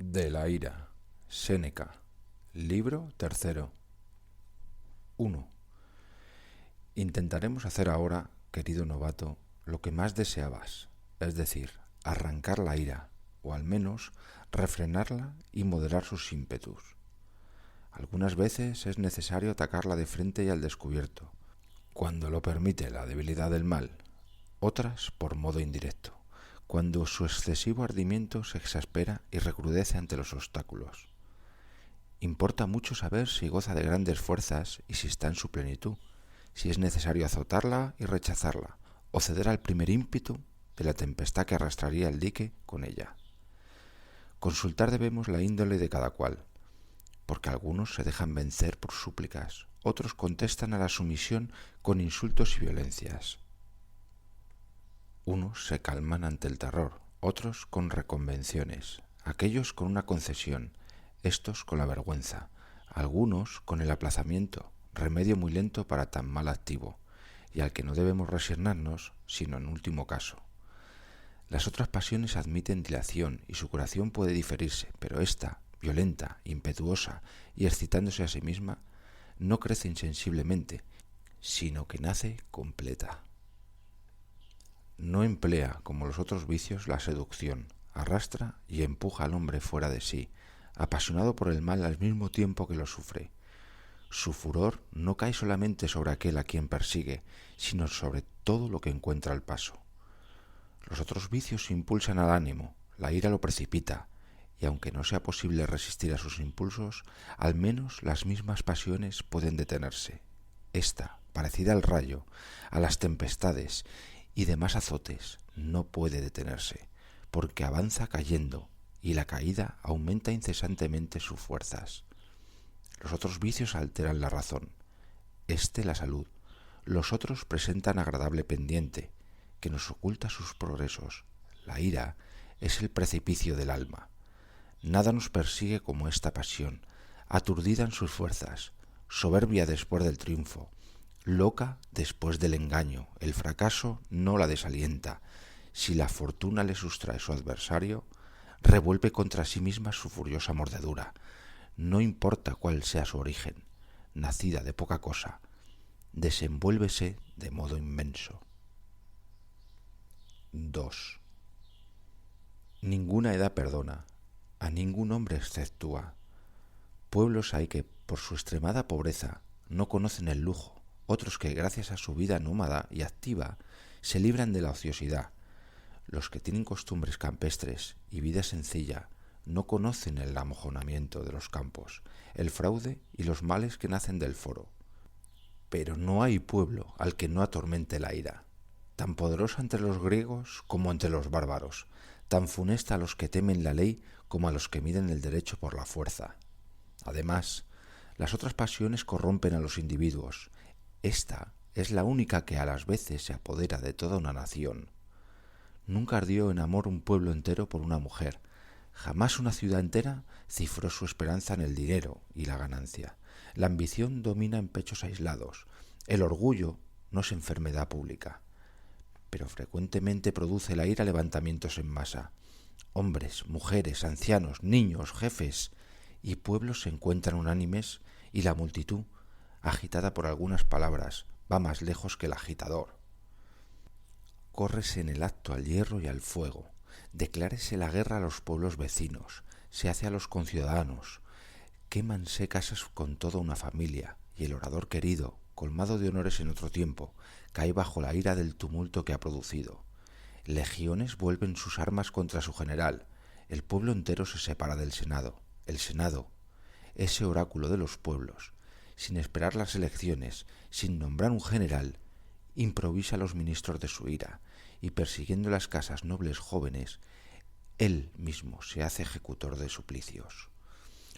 De la ira. Séneca. Libro tercero. 1. Intentaremos hacer ahora, querido novato, lo que más deseabas, es decir, arrancar la ira, o al menos refrenarla y moderar sus ímpetus. Algunas veces es necesario atacarla de frente y al descubierto, cuando lo permite la debilidad del mal, otras por modo indirecto, cuando su excesivo ardimiento se exaspera y recrudece ante los obstáculos. Importa mucho saber si goza de grandes fuerzas y si está en su plenitud, si es necesario azotarla y rechazarla, o ceder al primer ímpetu de la tempestad que arrastraría el dique con ella. Consultar debemos la índole de cada cual, porque algunos se dejan vencer por súplicas, otros contestan a la sumisión con insultos y violencias. Unos se calman ante el terror, otros con reconvenciones, aquellos con una concesión, estos con la vergüenza, algunos con el aplazamiento, remedio muy lento para tan mal activo, y al que no debemos resignarnos, sino en último caso. Las otras pasiones admiten dilación y su curación puede diferirse, pero esta, violenta, impetuosa y excitándose a sí misma, no crece insensiblemente, sino que nace completa. No emplea, como los otros vicios, la seducción, arrastra y empuja al hombre fuera de sí, apasionado por el mal al mismo tiempo que lo sufre. Su furor no cae solamente sobre aquel a quien persigue, sino sobre todo lo que encuentra al paso. Los otros vicios impulsan al ánimo, la ira lo precipita, y aunque no sea posible resistir a sus impulsos, al menos las mismas pasiones pueden detenerse. Esta, parecida al rayo, a las tempestades y demás azotes, no puede detenerse, porque avanza cayendo, y la caída aumenta incesantemente sus fuerzas. Los otros vicios alteran la razón, éste la salud, los otros presentan agradable pendiente, que nos oculta sus progresos. La ira es el precipicio del alma. Nada nos persigue como esta pasión, aturdida en sus fuerzas, soberbia después del triunfo, loca después del engaño. El fracaso no la desalienta. Si la fortuna le sustrae su adversario, revuelve contra sí misma su furiosa mordedura. No importa cuál sea su origen, nacida de poca cosa, desenvuélvese de modo inmenso. 2. Ninguna edad perdona, a ningún hombre exceptúa. Pueblos hay que, por su extremada pobreza, no conocen el lujo, otros que, gracias a su vida nómada y activa, se libran de la ociosidad. Los que tienen costumbres campestres y vida sencilla no conocen el amojonamiento de los campos, el fraude y los males que nacen del foro. Pero no hay pueblo al que no atormente la ira, tan poderosa entre los griegos como entre los bárbaros, tan funesta a los que temen la ley como a los que miden el derecho por la fuerza. Además, las otras pasiones corrompen a los individuos. Esta es la única que a las veces se apodera de toda una nación. Nunca ardió en amor un pueblo entero por una mujer. Jamás una ciudad entera cifró su esperanza en el dinero y la ganancia. La ambición domina en pechos aislados. El orgullo no es enfermedad pública. Pero frecuentemente produce la ira levantamientos en masa. Hombres, mujeres, ancianos, niños, jefes y pueblos se encuentran unánimes y la multitud, agitada por algunas palabras, va más lejos que el agitador. Córrese en el acto al hierro y al fuego, declárese la guerra a los pueblos vecinos, se hace a los conciudadanos, quémanse casas con toda una familia, y el orador querido, colmado de honores en otro tiempo, cae bajo la ira del tumulto que ha producido. Legiones vuelven sus armas contra su general, el pueblo entero se separa del Senado. El Senado, ese oráculo de los pueblos, sin esperar las elecciones, sin nombrar un general, improvisa a los ministros de su ira, y persiguiendo las casas nobles jóvenes, él mismo se hace ejecutor de suplicios.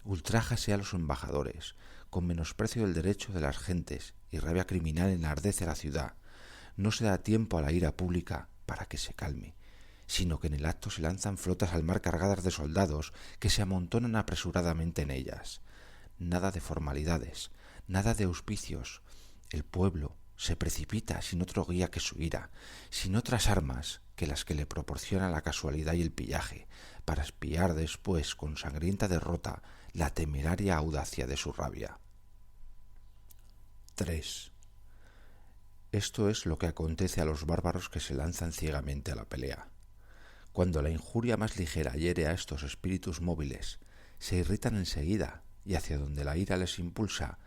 Ultrájase a los embajadores, con menosprecio del derecho de las gentes y rabia criminal enardece la ciudad. No se da tiempo a la ira pública para que se calme, sino que en el acto se lanzan flotas al mar cargadas de soldados que se amontonan apresuradamente en ellas. Nada de formalidades, nada de auspicios. El pueblo se precipita sin otro guía que su ira, sin otras armas que las que le proporciona la casualidad y el pillaje, para espiar después con sangrienta derrota la temeraria audacia de su rabia. 3. Esto es lo que acontece a los bárbaros que se lanzan ciegamente a la pelea. Cuando la injuria más ligera hiere a estos espíritus móviles, se irritan enseguida y hacia donde la ira les impulsa,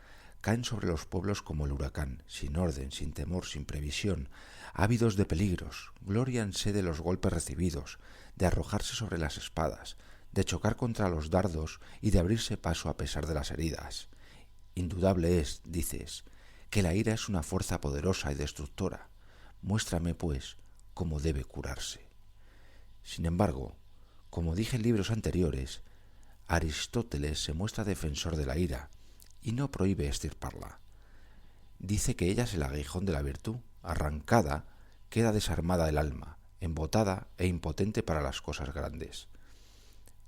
caen sobre los pueblos como el huracán, sin orden, sin temor, sin previsión, ávidos de peligros, glórianse de los golpes recibidos, de arrojarse sobre las espadas, de chocar contra los dardos y de abrirse paso a pesar de las heridas. Indudable es, dices, que la ira es una fuerza poderosa y destructora. Muéstrame, pues, cómo debe curarse. Sin embargo, como dije en libros anteriores, Aristóteles se muestra defensor de la ira y no prohíbe extirparla. Dice que ella es el aguijón de la virtud. Arrancada, queda desarmada el alma, embotada e impotente para las cosas grandes.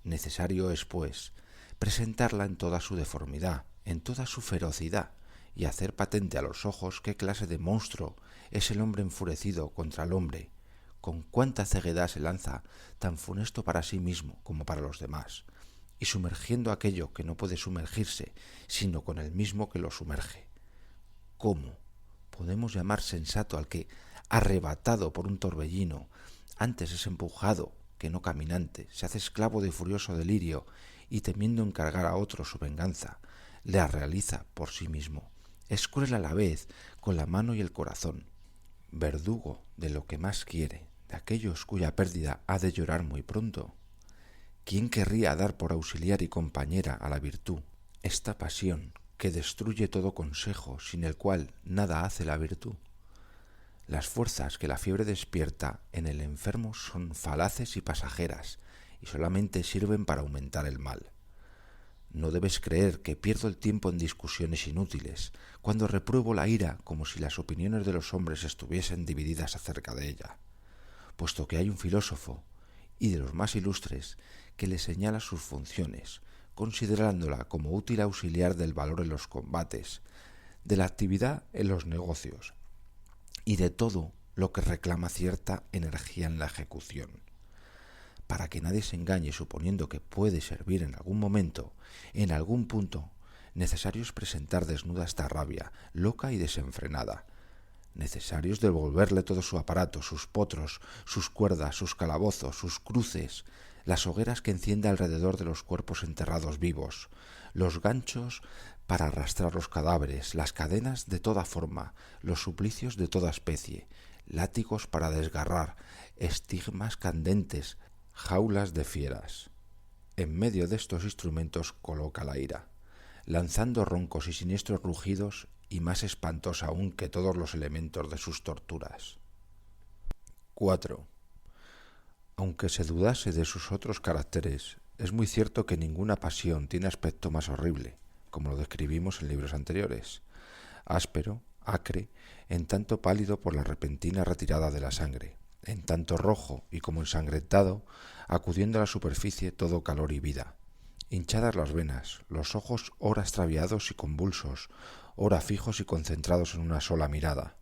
Necesario es, pues, presentarla en toda su deformidad, en toda su ferocidad, y hacer patente a los ojos qué clase de monstruo es el hombre enfurecido contra el hombre, con cuánta ceguedad se lanza, tan funesto para sí mismo como para los demás, y sumergiendo aquello que no puede sumergirse, sino con el mismo que lo sumerge. ¿Cómo podemos llamar sensato al que, arrebatado por un torbellino, antes es empujado que no caminante, se hace esclavo de furioso delirio y temiendo encargar a otro su venganza, la realiza por sí mismo? Es cruel a la vez con la mano y el corazón, verdugo de lo que más quiere, de aquellos cuya pérdida ha de llorar muy pronto. ¿Quién querría dar por auxiliar y compañera a la virtud esta pasión que destruye todo consejo, sin el cual nada hace la virtud? Las fuerzas que la fiebre despierta en el enfermo son falaces y pasajeras, y solamente sirven para aumentar el mal. No debes creer que pierdo el tiempo en discusiones inútiles, cuando repruebo la ira como si las opiniones de los hombres estuviesen divididas acerca de ella, puesto que hay un filósofo, y de los más ilustres, que le señala sus funciones, considerándola como útil auxiliar del valor en los combates, de la actividad en los negocios, y de todo lo que reclama cierta energía en la ejecución. Para que nadie se engañe suponiendo que puede servir en algún momento, en algún punto, necesario es presentar desnuda esta rabia, loca y desenfrenada. Necesario es devolverle todo su aparato, sus potros, sus cuerdas, sus calabozos, sus cruces, las hogueras que enciende alrededor de los cuerpos enterrados vivos, los ganchos para arrastrar los cadáveres, las cadenas de toda forma, los suplicios de toda especie, látigos para desgarrar, estigmas candentes, jaulas de fieras. En medio de estos instrumentos coloca la ira, lanzando roncos y siniestros rugidos, y más espantosa aún que todos los elementos de sus torturas. 4. Aunque se dudase de sus otros caracteres, es muy cierto que ninguna pasión tiene aspecto más horrible, como lo describimos en libros anteriores, áspero, acre, en tanto pálido por la repentina retirada de la sangre, en tanto rojo y como ensangrentado, acudiendo a la superficie todo calor y vida. Hinchadas las venas, los ojos ora extraviados y convulsos, ora fijos y concentrados en una sola mirada.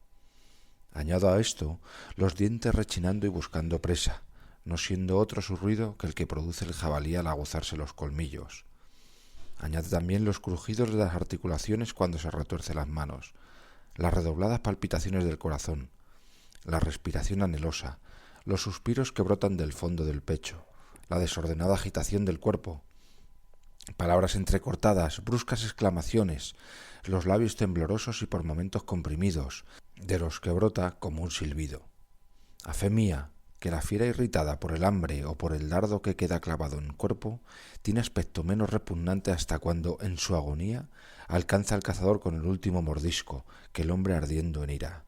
Añado a esto los dientes rechinando y buscando presa, no siendo otro su ruido que el que produce el jabalí al aguzarse los colmillos. Añade también los crujidos de las articulaciones cuando se retuerce las manos, las redobladas palpitaciones del corazón, la respiración anhelosa, los suspiros que brotan del fondo del pecho, la desordenada agitación del cuerpo, palabras entrecortadas, bruscas exclamaciones, los labios temblorosos y por momentos comprimidos, de los que brota como un silbido. A fe mía, que la fiera irritada por el hambre o por el dardo que queda clavado en el cuerpo tiene aspecto menos repugnante hasta cuando, en su agonía, alcanza al cazador con el último mordisco que el hombre ardiendo en ira.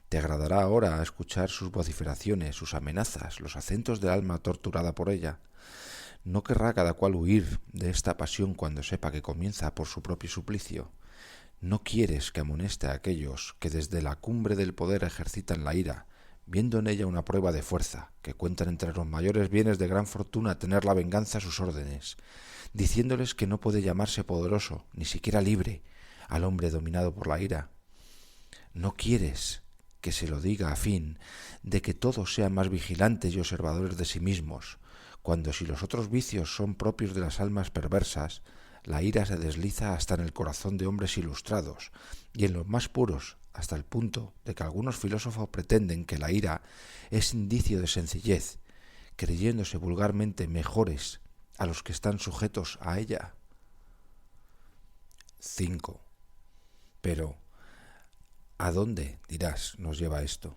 Te agradará ahora escuchar sus vociferaciones, sus amenazas, los acentos del alma torturada por ella. ¿No querrá cada cual huir de esta pasión cuando sepa que comienza por su propio suplicio? ¿No quieres que amoneste a aquellos que desde la cumbre del poder ejercitan la ira, viendo en ella una prueba de fuerza, que cuentan entre los mayores bienes de gran fortuna tener la venganza a sus órdenes, diciéndoles que no puede llamarse poderoso, ni siquiera libre, al hombre dominado por la ira? ¿No quieres que se lo diga a fin de que todos sean más vigilantes y observadores de sí mismos, cuando si los otros vicios son propios de las almas perversas, la ira se desliza hasta en el corazón de hombres ilustrados, y en los más puros, hasta el punto de que algunos filósofos pretenden que la ira es indicio de sencillez, creyéndose vulgarmente mejores a los que están sujetos a ella. 5. Pero, ¿a dónde, dirás, nos lleva esto?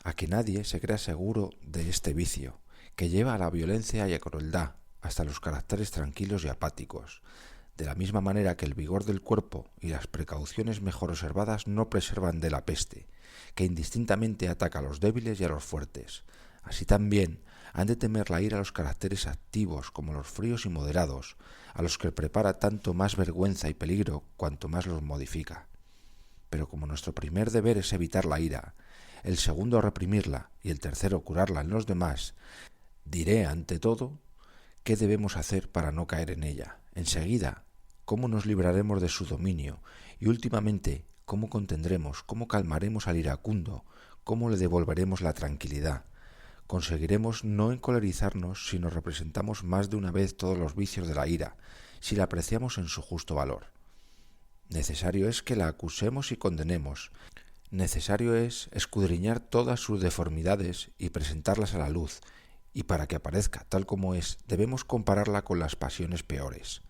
A que nadie se crea seguro de este vicio, que lleva a la violencia y a crueldad, hasta los caracteres tranquilos y apáticos, de la misma manera que el vigor del cuerpo y las precauciones mejor observadas no preservan de la peste, que indistintamente ataca a los débiles y a los fuertes. Así también han de temer la ira a los caracteres activos como los fríos y moderados, a los que prepara tanto más vergüenza y peligro cuanto más los modifica. Pero como nuestro primer deber es evitar la ira, el segundo reprimirla y el tercero curarla en los demás, diré ante todo qué debemos hacer para no caer en ella, enseguida cómo nos libraremos de su dominio y últimamente cómo contendremos, cómo calmaremos al iracundo, cómo le devolveremos la tranquilidad. Conseguiremos no encolerizarnos si nos representamos más de una vez todos los vicios de la ira, si la apreciamos en su justo valor. Necesario es que la acusemos y condenemos. Necesario es escudriñar todas sus deformidades y presentarlas a la luz, y para que aparezca tal como es, debemos compararla con las pasiones peores.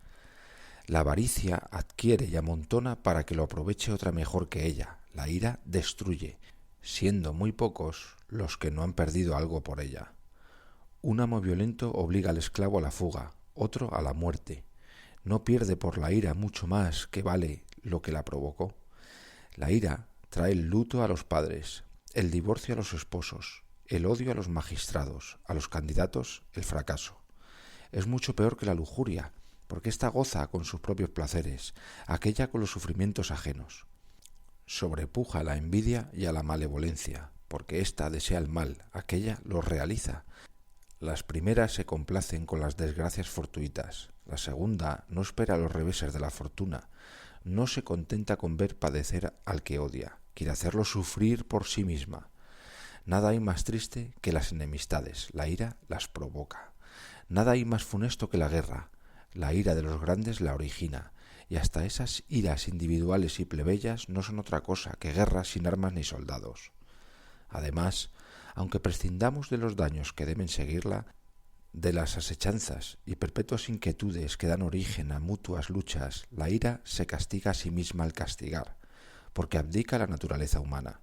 La avaricia adquiere y amontona para que lo aproveche otra mejor que ella. La ira destruye, siendo muy pocos los que no han perdido algo por ella. Un amo violento obliga al esclavo a la fuga, otro a la muerte. No pierde por la ira mucho más que vale lo que la provocó. La ira trae el luto a los padres, el divorcio a los esposos, el odio a los magistrados, a los candidatos el fracaso. Es mucho peor que la lujuria, porque ésta goza con sus propios placeres, aquella con los sufrimientos ajenos. Sobrepuja a la envidia y a la malevolencia, porque ésta desea el mal, aquella lo realiza. Las primeras se complacen con las desgracias fortuitas, la segunda no espera los reveses de la fortuna, no se contenta con ver padecer al que odia, quiere hacerlo sufrir por sí misma. Nada hay más triste que las enemistades, la ira las provoca. Nada hay más funesto que la guerra, la ira de los grandes la origina, y hasta esas iras individuales y plebeyas no son otra cosa que guerras sin armas ni soldados. Además, aunque prescindamos de los daños que deben seguirla, de las asechanzas y perpetuas inquietudes que dan origen a mutuas luchas, la ira se castiga a sí misma al castigar, porque abdica la naturaleza humana.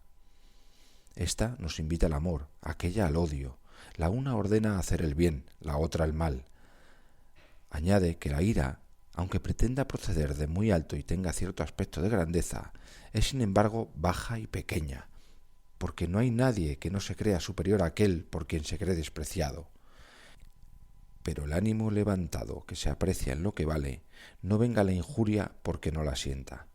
Esta nos invita al amor, aquella al odio, la una ordena hacer el bien, la otra el mal. Añade que la ira, aunque pretenda proceder de muy alto y tenga cierto aspecto de grandeza, es sin embargo baja y pequeña, porque no hay nadie que no se crea superior a aquel por quien se cree despreciado. Pero el ánimo levantado que se aprecia en lo que vale, no venga la injuria porque no la sienta.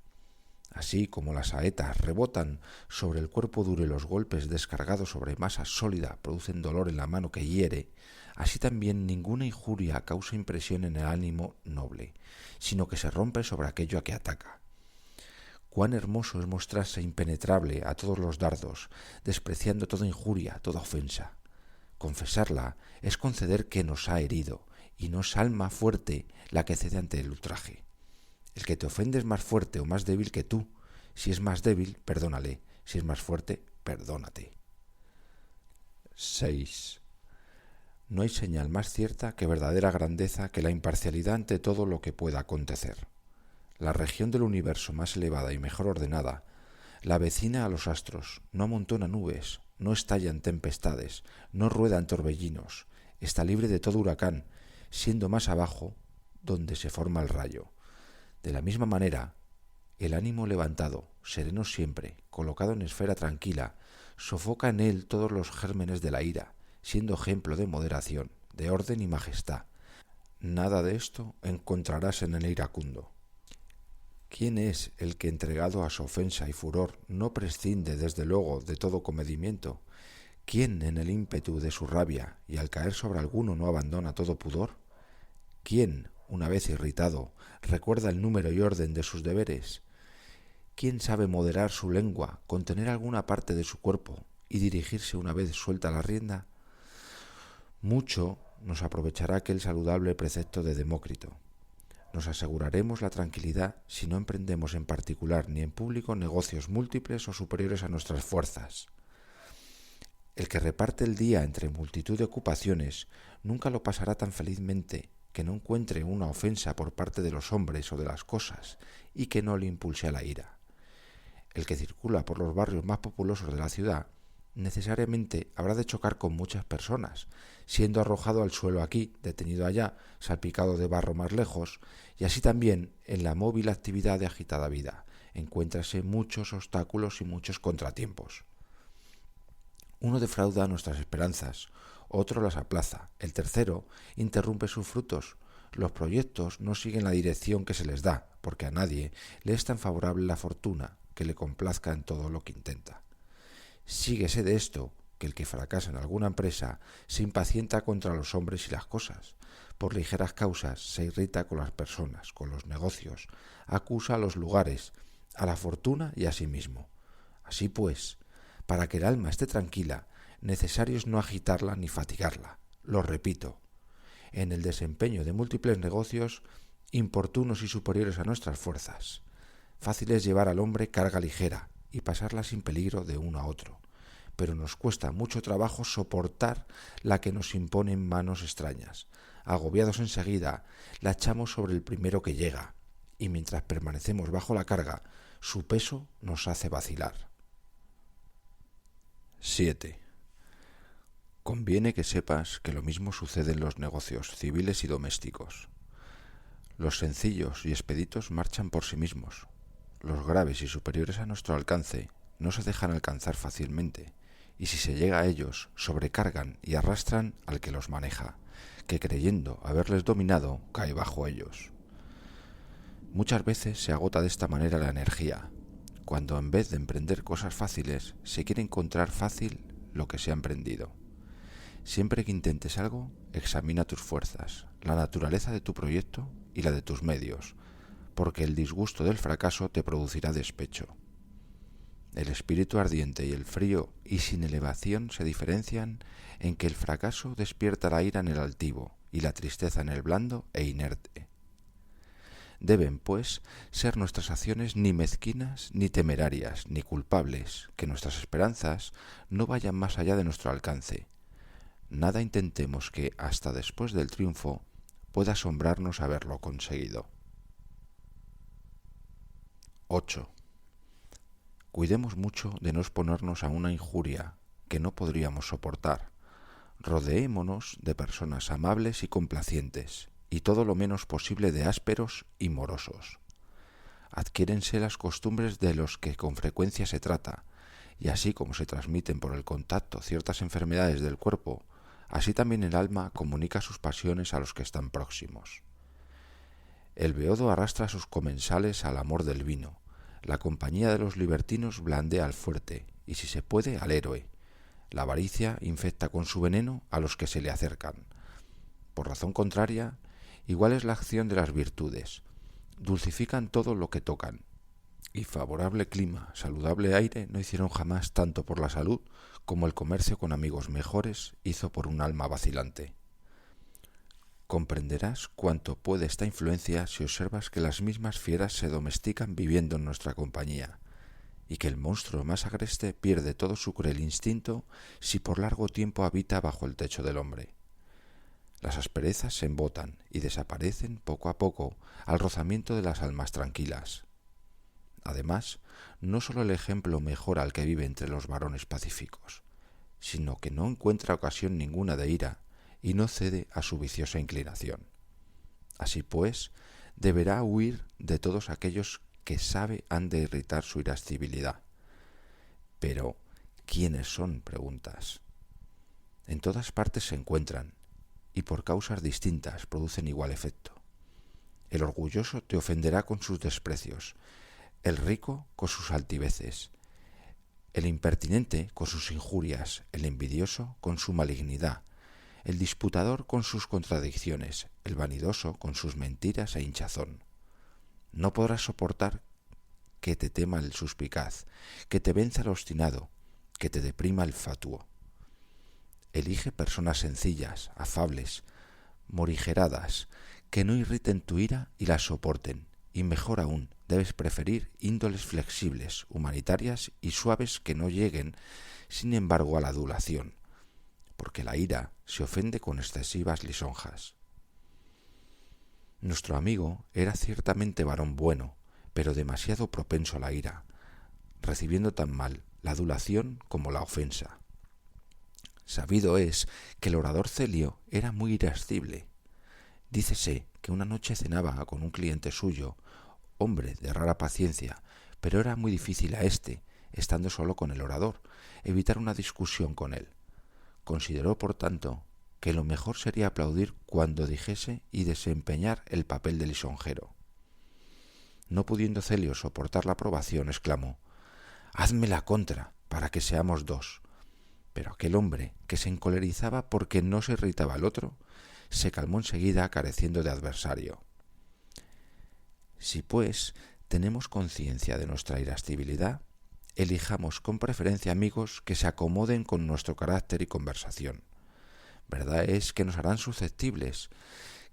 Así como las saetas rebotan sobre el cuerpo duro y los golpes descargados sobre masa sólida producen dolor en la mano que hiere, así también ninguna injuria causa impresión en el ánimo noble, sino que se rompe sobre aquello a que ataca. Cuán hermoso es mostrarse impenetrable a todos los dardos, despreciando toda injuria, toda ofensa. Confesarla es conceder que nos ha herido, y no es alma fuerte la que cede ante el ultraje. El que te ofende es más fuerte o más débil que tú. Si es más débil, perdónale. Si es más fuerte, perdónate. 6. No hay señal más cierta que verdadera grandeza que la imparcialidad ante todo lo que pueda acontecer. La región del universo más elevada y mejor ordenada la vecina a los astros, no amontona nubes, no estalla en tempestades, no rueda en torbellinos, está libre de todo huracán, siendo más abajo donde se forma el rayo. De la misma manera, el ánimo levantado, sereno siempre, colocado en esfera tranquila, sofoca en él todos los gérmenes de la ira, siendo ejemplo de moderación, de orden y majestad. Nada de esto encontrarás en el iracundo. ¿Quién es el que, entregado a su ofensa y furor, no prescinde desde luego de todo comedimiento? ¿Quién en el ímpetu de su rabia y al caer sobre alguno no abandona todo pudor? ¿Quién, una vez irritado, recuerda el número y orden de sus deberes? ¿Quién sabe moderar su lengua, contener alguna parte de su cuerpo y dirigirse una vez suelta la rienda? Mucho nos aprovechará aquel saludable precepto de Demócrito. Nos aseguraremos la tranquilidad si no emprendemos en particular ni en público negocios múltiples o superiores a nuestras fuerzas. El que reparte el día entre multitud de ocupaciones nunca lo pasará tan felizmente que no encuentre una ofensa por parte de los hombres o de las cosas y que no le impulse a la ira. El que circula por los barrios más populosos de la ciudad necesariamente habrá de chocar con muchas personas, siendo arrojado al suelo aquí, detenido allá, salpicado de barro más lejos, y así también en la móvil actividad de agitada vida encuéntrase muchos obstáculos y muchos contratiempos. Uno defrauda nuestras esperanzas, otro las aplaza, el tercero interrumpe sus frutos. Los proyectos no siguen la dirección que se les da, porque a nadie le es tan favorable la fortuna que le complazca en todo lo que intenta. Síguese de esto que el que fracasa en alguna empresa se impacienta contra los hombres y las cosas. Por ligeras causas se irrita con las personas, con los negocios, acusa a los lugares, a la fortuna y a sí mismo. Así pues, para que el alma esté tranquila, necesario es no agitarla ni fatigarla. Lo repito, en el desempeño de múltiples negocios, importunos y superiores a nuestras fuerzas, fácil es llevar al hombre carga ligera y pasarla sin peligro de uno a otro, pero nos cuesta mucho trabajo soportar la que nos imponen manos extrañas. Agobiados enseguida, la echamos sobre el primero que llega, y mientras permanecemos bajo la carga, su peso nos hace vacilar. 7. Conviene que sepas que lo mismo sucede en los negocios civiles y domésticos. Los sencillos y expeditos marchan por sí mismos. Los graves y superiores a nuestro alcance no se dejan alcanzar fácilmente, y si se llega a ellos, sobrecargan y arrastran al que los maneja, que creyendo haberles dominado, cae bajo ellos. Muchas veces se agota de esta manera la energía, cuando en vez de emprender cosas fáciles, se quiere encontrar fácil lo que se ha emprendido. Siempre que intentes algo, examina tus fuerzas, la naturaleza de tu proyecto y la de tus medios, porque el disgusto del fracaso te producirá despecho. El espíritu ardiente y el frío y sin elevación se diferencian en que el fracaso despierta la ira en el altivo y la tristeza en el blando e inerte. Deben, pues, ser nuestras acciones ni mezquinas, ni temerarias, ni culpables, que nuestras esperanzas no vayan más allá de nuestro alcance. Nada intentemos que, hasta después del triunfo, pueda asombrarnos haberlo conseguido. 8. Cuidemos mucho de no exponernos a una injuria que no podríamos soportar. Rodeémonos de personas amables y complacientes, y todo lo menos posible de ásperos y morosos. Adquiérense las costumbres de los que con frecuencia se trata, y así como se transmiten por el contacto ciertas enfermedades del cuerpo, así también el alma comunica sus pasiones a los que están próximos. El beodo arrastra a sus comensales al amor del vino, la compañía de los libertinos blandea al fuerte, y si se puede al héroe. La avaricia infecta con su veneno a los que se le acercan. Por razón contraria, igual es la acción de las virtudes. Dulcifican todo lo que tocan. Y favorable clima, saludable aire no hicieron jamás tanto por la salud como el comercio con amigos mejores hizo por un alma vacilante. Comprenderás cuánto puede esta influencia si observas que las mismas fieras se domestican viviendo en nuestra compañía, y que el monstruo más agreste pierde todo su cruel instinto si por largo tiempo habita bajo el techo del hombre. Las asperezas se embotan y desaparecen poco a poco al rozamiento de las almas tranquilas. Además, no sólo el ejemplo mejora al que vive entre los varones pacíficos, sino que no encuentra ocasión ninguna de ira y no cede a su viciosa inclinación. Así pues, deberá huir de todos aquellos que sabe han de irritar su irascibilidad. Pero, ¿quiénes son?, preguntas. En todas partes se encuentran, y por causas distintas producen igual efecto. El orgulloso te ofenderá con sus desprecios, el rico con sus altiveces, el impertinente con sus injurias, el envidioso con su malignidad, el disputador con sus contradicciones, el vanidoso con sus mentiras e hinchazón. No podrás soportar que te tema el suspicaz, que te venza el obstinado, que te deprima el fatuo. Elige personas sencillas, afables, morigeradas, que no irriten tu ira y la soporten. Y mejor aún, debes preferir índoles flexibles, humanitarias y suaves que no lleguen, sin embargo, a la adulación, porque la ira se ofende con excesivas lisonjas. Nuestro amigo era ciertamente varón bueno, pero demasiado propenso a la ira, recibiendo tan mal la adulación como la ofensa. Sabido es que el orador Celio era muy irascible. Dícese que una noche cenaba con un cliente suyo, hombre de rara paciencia, pero era muy difícil a éste, estando solo con el orador, evitar una discusión con él. Consideró, por tanto, que lo mejor sería aplaudir cuando dijese y desempeñar el papel de lisonjero. No pudiendo Celio soportar la aprobación, exclamó: «Hazme la contra, para que seamos dos». Pero aquel hombre, que se encolerizaba porque no se irritaba el otro, se calmó enseguida, careciendo de adversario. Si, pues, tenemos conciencia de nuestra irascibilidad, elijamos con preferencia amigos que se acomoden con nuestro carácter y conversación. Verdad es que nos harán susceptibles,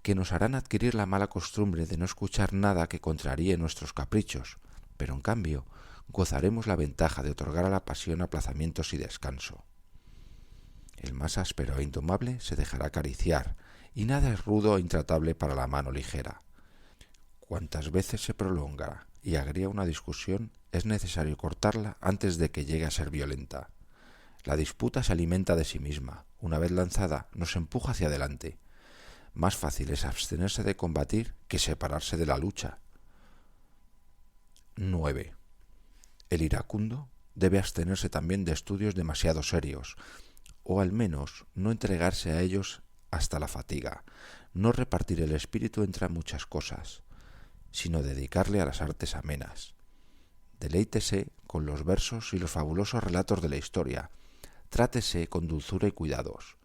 que nos harán adquirir la mala costumbre de no escuchar nada que contraríe nuestros caprichos, pero en cambio gozaremos la ventaja de otorgar a la pasión aplazamientos y descanso. El más áspero e indomable se dejará acariciar, y nada es rudo e intratable para la mano ligera. Cuantas veces se prolonga y agria una discusión, es necesario cortarla antes de que llegue a ser violenta. La disputa se alimenta de sí misma. Una vez lanzada, nos empuja hacia adelante. Más fácil es abstenerse de combatir que separarse de la lucha. 9. El iracundo debe abstenerse también de estudios demasiado serios, o al menos no entregarse a ellos hasta la fatiga, no repartir el espíritu entre muchas cosas, sino dedicarle a las artes amenas. Deleítese con los versos y los fabulosos relatos de la historia, trátese con dulzura y cuidados.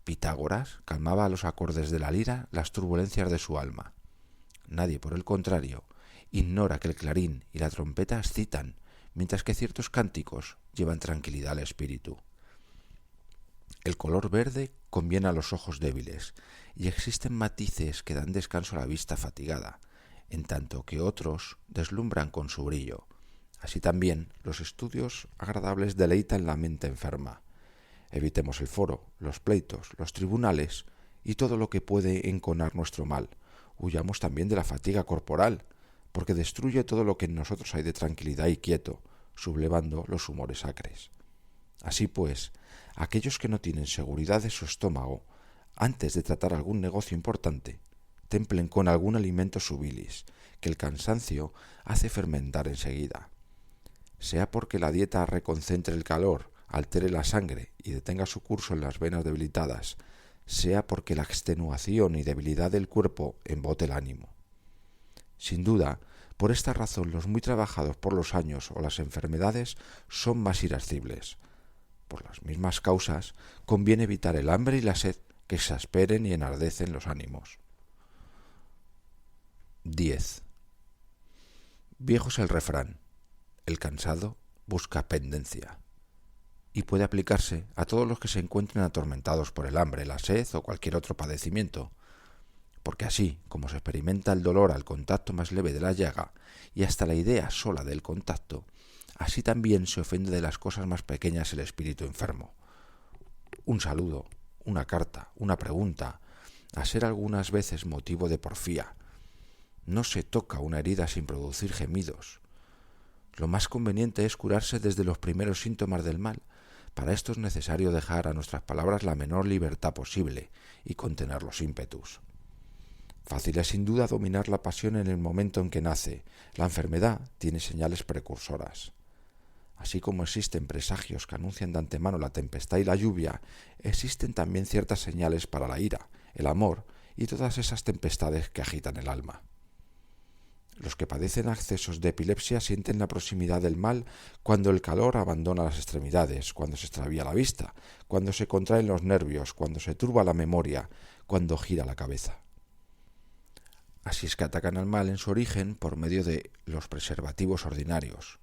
Pitágoras calmaba a los acordes de la lira las turbulencias de su alma. Nadie, por el contrario, ignora que el clarín y la trompeta excitan, mientras que ciertos cánticos llevan tranquilidad al espíritu. El color verde conviene a los ojos débiles, y existen matices que dan descanso a la vista fatigada, en tanto que otros deslumbran con su brillo. Así también los estudios agradables deleitan la mente enferma. Evitemos el foro, los pleitos, los tribunales y todo lo que puede enconar nuestro mal. Huyamos también de la fatiga corporal, porque destruye todo lo que en nosotros hay de tranquilidad y quieto, sublevando los humores acres. Así pues, aquellos que no tienen seguridad de su estómago, antes de tratar algún negocio importante, templen con algún alimento su bilis, que el cansancio hace fermentar enseguida. Sea porque la dieta reconcentre el calor, altere la sangre y detenga su curso en las venas debilitadas, sea porque la extenuación y debilidad del cuerpo embote el ánimo. Sin duda, por esta razón los muy trabajados por los años o las enfermedades son más irascibles. Por las mismas causas, conviene evitar el hambre y la sed que exasperen y enardecen los ánimos. 10. Viejo es el refrán: el cansado busca pendencia, y puede aplicarse a todos los que se encuentren atormentados por el hambre, la sed o cualquier otro padecimiento, porque así como se experimenta el dolor al contacto más leve de la llaga y hasta la idea sola del contacto, así también se ofende de las cosas más pequeñas el espíritu enfermo. Un saludo, una carta, una pregunta, a ser algunas veces motivo de porfía. No se toca una herida sin producir gemidos. Lo más conveniente es curarse desde los primeros síntomas del mal. Para esto es necesario dejar a nuestras palabras la menor libertad posible y contener los ímpetus. Fácil es sin duda dominar la pasión en el momento en que nace. La enfermedad tiene señales precursoras. Así como existen presagios que anuncian de antemano la tempestad y la lluvia, existen también ciertas señales para la ira, el amor y todas esas tempestades que agitan el alma. Los que padecen accesos de epilepsia sienten la proximidad del mal cuando el calor abandona las extremidades, cuando se extravía la vista, cuando se contraen los nervios, cuando se turba la memoria, cuando gira la cabeza. Así es que atacan al mal en su origen por medio de los preservativos ordinarios,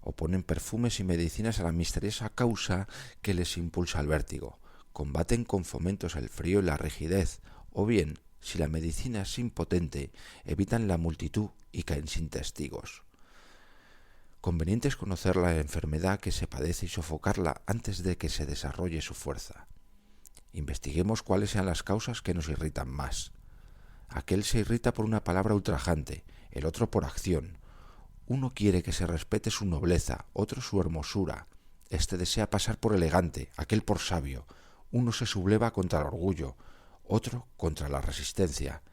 o ponen perfumes y medicinas a la misteriosa causa que les impulsa al vértigo, combaten con fomentos el frío y la rigidez, o bien, si la medicina es impotente, evitan la multitud y caen sin testigos. Conveniente es conocer la enfermedad que se padece y sofocarla antes de que se desarrolle su fuerza. Investiguemos cuáles sean las causas que nos irritan más. Aquel se irrita por una palabra ultrajante, el otro por acción. Uno quiere que se respete su nobleza, otro su hermosura. Este desea pasar por elegante, aquel por sabio. Uno se subleva contra el orgullo, otro contra la resistencia.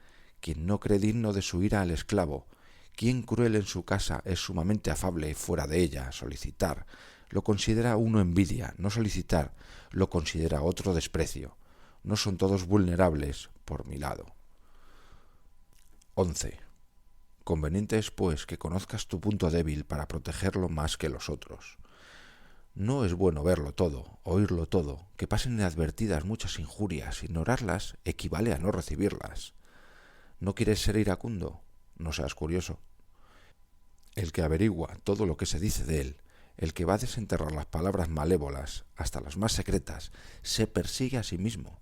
Quien no cree digno de su ira al esclavo, quien cruel en su casa es sumamente afable y fuera de ella, solicitar, lo considera uno envidia, no solicitar, lo considera otro desprecio. No son todos vulnerables por mi lado. 11. Conveniente es, pues, que conozcas tu punto débil para protegerlo más que los otros. No es bueno verlo todo, oírlo todo, que pasen inadvertidas muchas injurias. Ignorarlas equivale a no recibirlas. ¿No quieres ser iracundo? No seas curioso. El que averigua todo lo que se dice de él, el que va a desenterrar las palabras malévolas, hasta las más secretas, se persigue a sí mismo.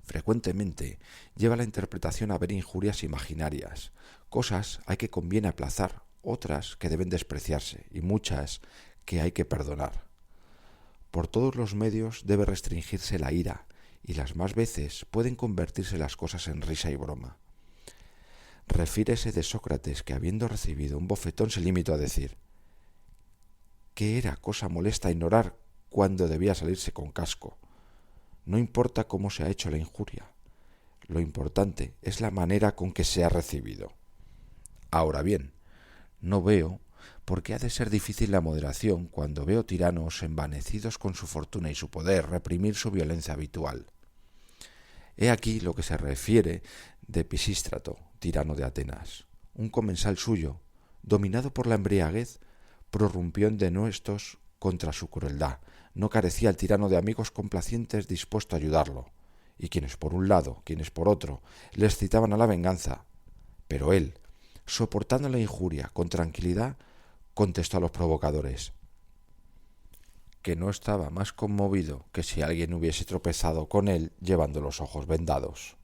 Frecuentemente lleva la interpretación a ver injurias imaginarias, cosas hay que conviene aplazar, otras que deben despreciarse y muchas que hay que perdonar. Por todos los medios debe restringirse la ira, y las más veces pueden convertirse las cosas en risa y broma. Refírese de Sócrates que, habiendo recibido un bofetón, se limitó a decir que era cosa molesta ignorar cuándo debía salirse con casco. No importa cómo se ha hecho la injuria, lo importante es la manera con que se ha recibido. Ahora bien, no veo por qué ha de ser difícil la moderación cuando veo tiranos envanecidos con su fortuna y su poder reprimir su violencia habitual. He aquí lo que se refiere de Pisístrato, tirano de Atenas. Un comensal suyo, dominado por la embriaguez, prorrumpió en denuestos contra su crueldad. No carecía el tirano de amigos complacientes dispuesto a ayudarlo, y quienes por un lado, quienes por otro, le excitaban a la venganza. Pero él, soportando la injuria con tranquilidad, contestó a los provocadores que no estaba más conmovido que si alguien hubiese tropezado con él llevando los ojos vendados.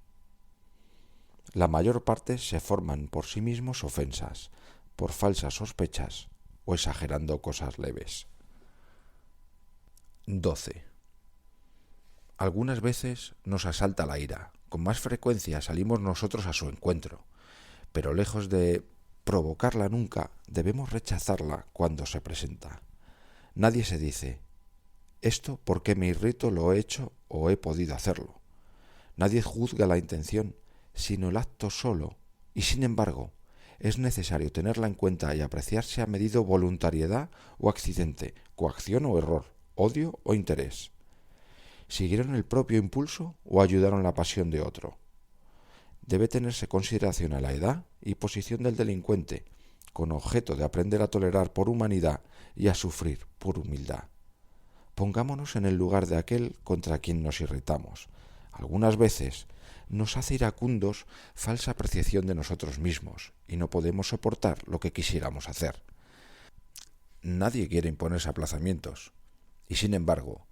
La mayor parte se forman por sí mismos ofensas, por falsas sospechas o exagerando cosas leves. 12. Algunas veces nos asalta la ira. Con más frecuencia salimos nosotros a su encuentro, pero lejos de provocarla nunca, debemos rechazarla cuando se presenta. Nadie se dice, esto porque me irrito lo he hecho o he podido hacerlo. Nadie juzga la intención, sino el acto solo, y sin embargo, es necesario tenerla en cuenta y apreciar si ha medido voluntariedad o accidente, coacción o error, odio o interés. ¿Siguieron el propio impulso o ayudaron la pasión de otro? Debe tenerse consideración a la edad y posición del delincuente, con objeto de aprender a tolerar por humanidad y a sufrir por humildad. Pongámonos en el lugar de aquel contra quien nos irritamos. Algunas veces nos hace iracundos falsa apreciación de nosotros mismos y no podemos soportar lo que quisiéramos hacer. Nadie quiere imponerse aplazamientos, y sin embargo,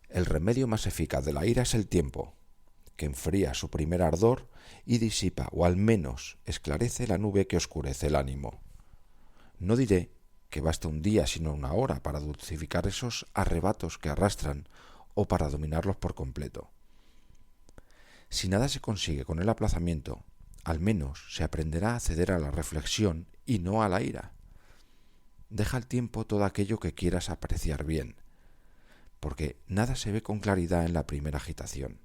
el remedio más eficaz de la ira es el tiempo, que enfría su primer ardor y disipa, o al menos esclarece la nube que oscurece el ánimo. No diré que basta un día sino una hora para dulcificar esos arrebatos que arrastran o para dominarlos por completo. Si nada se consigue con el aplazamiento, al menos se aprenderá a ceder a la reflexión y no a la ira. Deja al tiempo todo aquello que quieras apreciar bien, porque nada se ve con claridad en la primera agitación.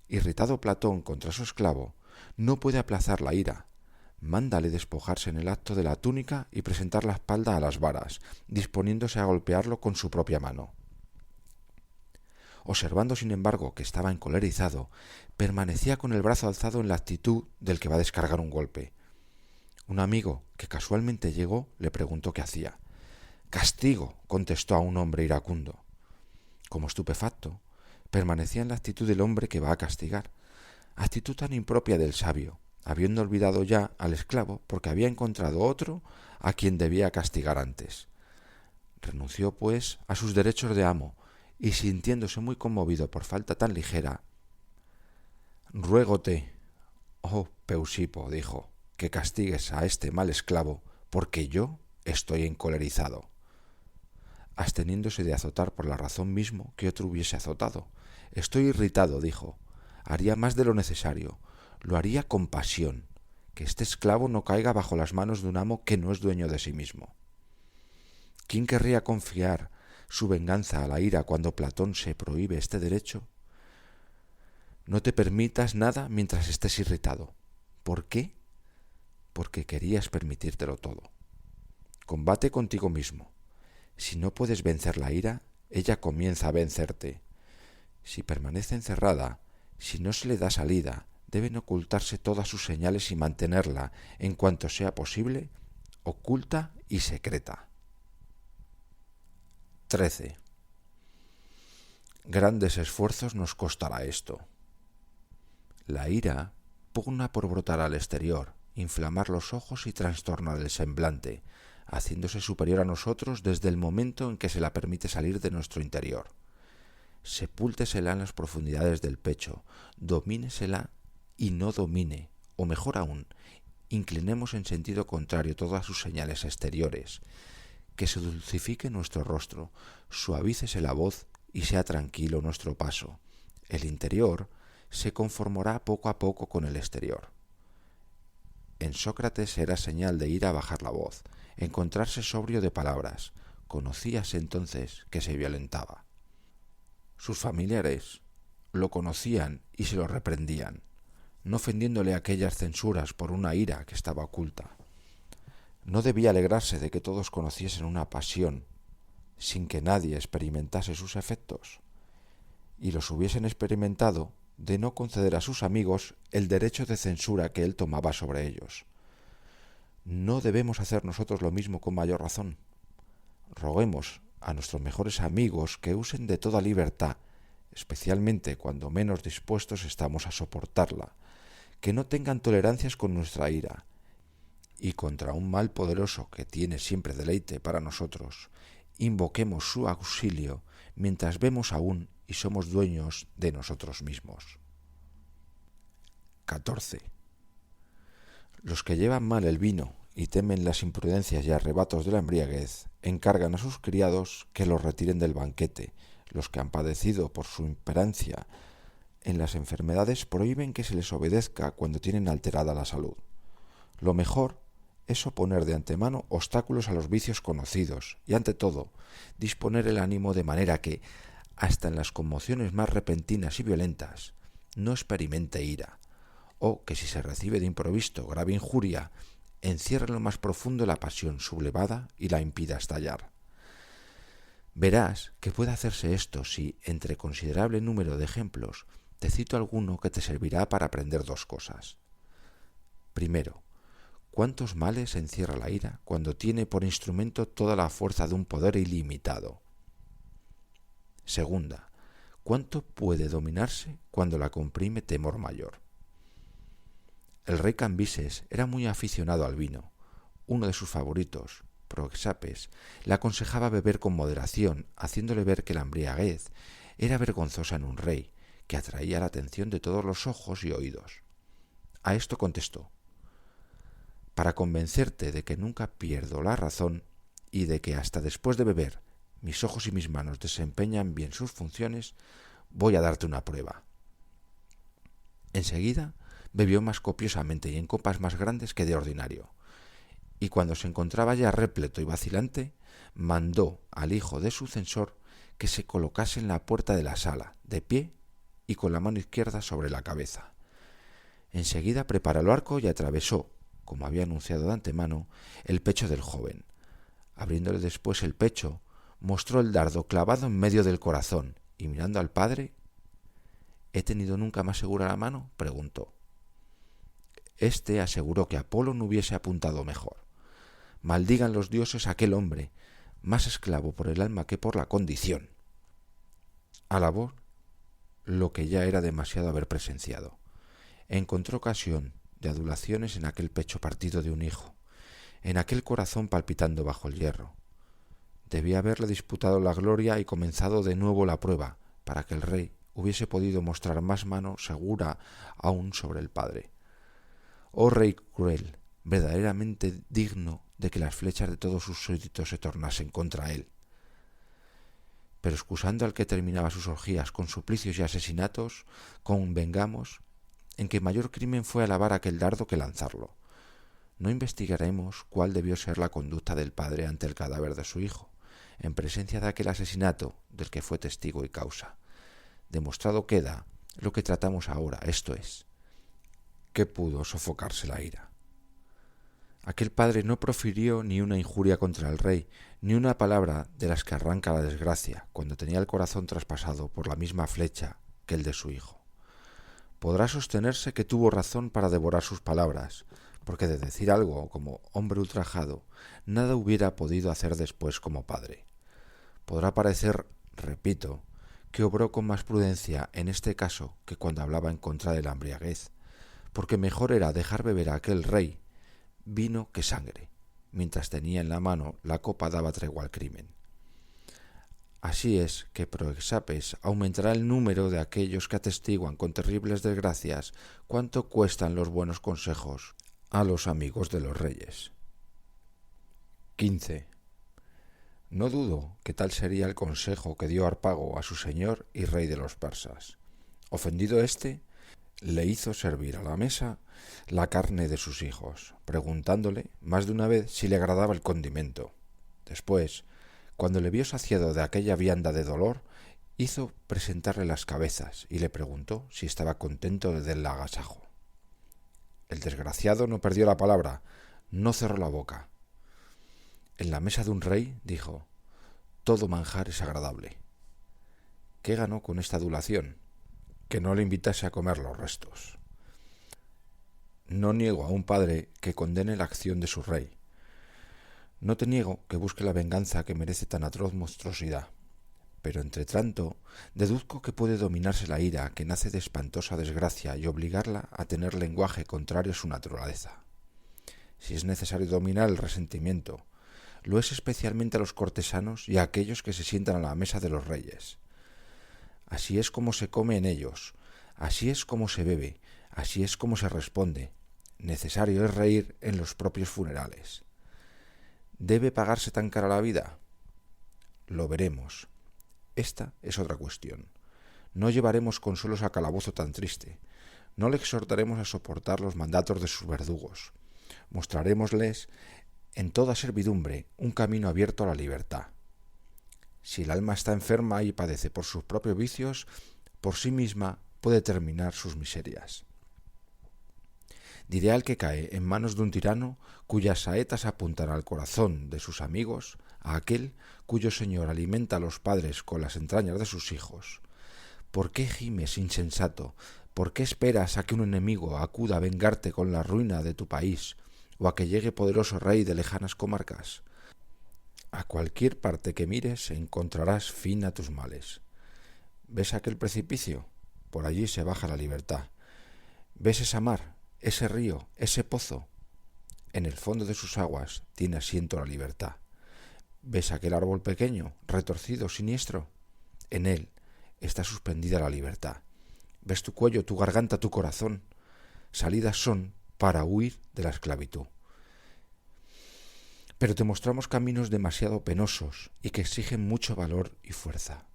Irritado Platón contra su esclavo, no puede aplazar la ira. Mándale despojarse en el acto de la túnica y presentar la espalda a las varas, disponiéndose a golpearlo con su propia mano. Observando, sin embargo, que estaba encolerizado, permanecía con el brazo alzado en la actitud del que va a descargar un golpe. Un amigo, que casualmente llegó, le preguntó qué hacía. «Castigo», contestó a un hombre iracundo. Como estupefacto, permanecía en la actitud del hombre que va a castigar, actitud tan impropia del sabio, habiendo olvidado ya al esclavo porque había encontrado otro a quien debía castigar antes. Renunció, pues, a sus derechos de amo y sintiéndose muy conmovido por falta tan ligera: «Ruégote, oh Peusipo», dijo, «que castigues a este mal esclavo, porque yo estoy encolerizado», absteniéndose de azotar por la razón mismo que otro hubiese azotado. «Estoy irritado», dijo, «haría más de lo necesario, lo haría con pasión, que este esclavo no caiga bajo las manos de un amo que no es dueño de sí mismo». ¿Quién querría confiar su venganza a la ira cuando Platón se prohíbe este derecho? No te permitas nada mientras estés irritado. ¿Por qué? Porque querías permitírtelo todo. Combate contigo mismo. Si no puedes vencer la ira, ella comienza a vencerte. Si permanece encerrada, si no se le da salida, deben ocultarse todas sus señales y mantenerla, en cuanto sea posible, oculta y secreta. 13. Grandes esfuerzos nos costará esto. La ira pugna por brotar al exterior, inflamar los ojos y trastornar el semblante, haciéndose superior a nosotros desde el momento en que se la permite salir de nuestro interior. Sepúltesela en las profundidades del pecho, domínesela y no domine, o mejor aún, inclinemos en sentido contrario todas sus señales exteriores, que se dulcifique nuestro rostro, suavícese la voz y sea tranquilo nuestro paso. El interior se conformará poco a poco con el exterior. En Sócrates era señal de ira bajar la voz, encontrarse sobrio de palabras. Conocíase entonces que se violentaba. Sus familiares lo conocían y se lo reprendían, no ofendiéndole aquellas censuras por una ira que estaba oculta. No debía alegrarse de que todos conociesen una pasión sin que nadie experimentase sus efectos, y los hubiesen experimentado, de no conceder a sus amigos el derecho de censura que él tomaba sobre ellos. ¿No debemos hacer nosotros lo mismo con mayor razón? Roguemos a nuestros mejores amigos que usen de toda libertad, especialmente cuando menos dispuestos estamos a soportarla, que no tengan tolerancias con nuestra ira, y contra un mal poderoso que tiene siempre deleite para nosotros, invoquemos su auxilio mientras vemos aún y somos dueños de nosotros mismos. 14. Los que llevan mal el vino y temen las imprudencias y arrebatos de la embriaguez, encargan a sus criados que los retiren del banquete. Los que han padecido por su imperancia en las enfermedades prohíben que se les obedezca cuando tienen alterada la salud. Lo mejor es oponer de antemano obstáculos a los vicios conocidos y, ante todo, disponer el ánimo de manera que, hasta en las conmociones más repentinas y violentas, no experimente ira, o que si se recibe de improviso grave injuria, encierre en lo más profundo la pasión sublevada y la impida estallar. Verás que puede hacerse esto si, entre considerable número de ejemplos, te cito alguno que te servirá para aprender dos cosas. Primero, ¿cuántos males encierra la ira cuando tiene por instrumento toda la fuerza de un poder ilimitado? Segunda, ¿cuánto puede dominarse cuando la comprime temor mayor? El rey Cambises era muy aficionado al vino. Uno de sus favoritos, Proexapes, le aconsejaba beber con moderación, haciéndole ver que la embriaguez era vergonzosa en un rey, que atraía la atención de todos los ojos y oídos. A esto contestó: para convencerte de que nunca pierdo la razón y de que hasta después de beber mis ojos y mis manos desempeñan bien sus funciones, voy a darte una prueba. Enseguida bebió más copiosamente y en copas más grandes que de ordinario, y cuando se encontraba ya repleto y vacilante, mandó al hijo de su censor que se colocase en la puerta de la sala, de pie y con la mano izquierda sobre la cabeza. Enseguida preparó el arco y atravesó, como había anunciado de antemano, el pecho del joven. Abriéndole después el pecho, mostró el dardo clavado en medio del corazón y, mirando al padre: ¿he tenido nunca más segura la mano?, preguntó. Este aseguró que Apolo no hubiese apuntado mejor. Maldigan los dioses a aquel hombre, más esclavo por el alma que por la condición. Alabó lo que ya era demasiado haber presenciado. Encontró ocasión de adulaciones en aquel pecho partido de un hijo, en aquel corazón palpitando bajo el hierro. Debía haberle disputado la gloria y comenzado de nuevo la prueba, para que el rey hubiese podido mostrar más mano segura aún sobre el padre. Oh rey cruel, verdaderamente digno de que las flechas de todos sus súbditos se tornasen contra él. Pero excusando al que terminaba sus orgías con suplicios y asesinatos, convengamos en que mayor crimen fue alabar aquel dardo que lanzarlo. No investigaremos cuál debió ser la conducta del padre ante el cadáver de su hijo, en presencia de aquel asesinato del que fue testigo y causa. Demostrado queda lo que tratamos ahora, esto es, que pudo sofocarse la ira. Aquel padre no profirió ni una injuria contra el rey, ni una palabra de las que arranca la desgracia, cuando tenía el corazón traspasado por la misma flecha que el de su hijo. Podrá sostenerse que tuvo razón para devorar sus palabras, porque de decir algo como hombre ultrajado, nada hubiera podido hacer después como padre. Podrá parecer, repito, que obró con más prudencia en este caso que cuando hablaba en contra de la embriaguez, porque mejor era dejar beber a aquel rey vino que sangre, mientras tenía en la mano la copa daba tregua al crimen. Así es que Proexapes aumentará el número de aquellos que atestiguan con terribles desgracias cuánto cuestan los buenos consejos a los amigos de los reyes. 15. No dudo que tal sería el consejo que dio Harpago a su señor y rey de los persas. Ofendido éste, le hizo servir a la mesa la carne de sus hijos, preguntándole más de una vez si le agradaba el condimento. Después, cuando le vio saciado de aquella vianda de dolor, hizo presentarle las cabezas y le preguntó si estaba contento del agasajo. El desgraciado no perdió la palabra, no cerró la boca. En la mesa de un rey, dijo, todo manjar es agradable. ¿Qué ganó con esta adulación? Que no le invitase a comer los restos. No niego a un padre que condene la acción de su rey. No te niego que busque la venganza que merece tan atroz monstruosidad. Pero entre tanto, deduzco que puede dominarse la ira que nace de espantosa desgracia y obligarla a tener lenguaje contrario a su naturaleza. Si es necesario dominar el resentimiento, lo es especialmente a los cortesanos y a aquellos que se sientan a la mesa de los reyes. Así es como se come en ellos, así es como se bebe, así es como se responde. Necesario es reír en los propios funerales. ¿Debe pagarse tan cara la vida? Lo veremos. Esta es otra cuestión. No llevaremos consuelos a calabozo tan triste. No le exhortaremos a soportar los mandatos de sus verdugos. Mostrarémosles en toda servidumbre un camino abierto a la libertad. Si el alma está enferma y padece por sus propios vicios, por sí misma puede terminar sus miserias. Diré al que cae en manos de un tirano cuyas saetas apuntan al corazón de sus amigos, a aquel cuyo señor alimenta a los padres con las entrañas de sus hijos. ¿Por qué gimes, insensato? ¿Por qué esperas a que un enemigo acuda a vengarte con la ruina de tu país, o a que llegue poderoso rey de lejanas comarcas? A cualquier parte que mires encontrarás fin a tus males. ¿Ves aquel precipicio? Por allí se baja la libertad. ¿Ves esa mar, ese río, ese pozo? En el fondo de sus aguas tiene asiento la libertad. ¿Ves aquel árbol pequeño, retorcido, siniestro? En él está suspendida la libertad. ¿Ves tu cuello, tu garganta, tu corazón? Salidas son para huir de la esclavitud. Pero te mostramos caminos demasiado penosos y que exigen mucho valor y fuerza.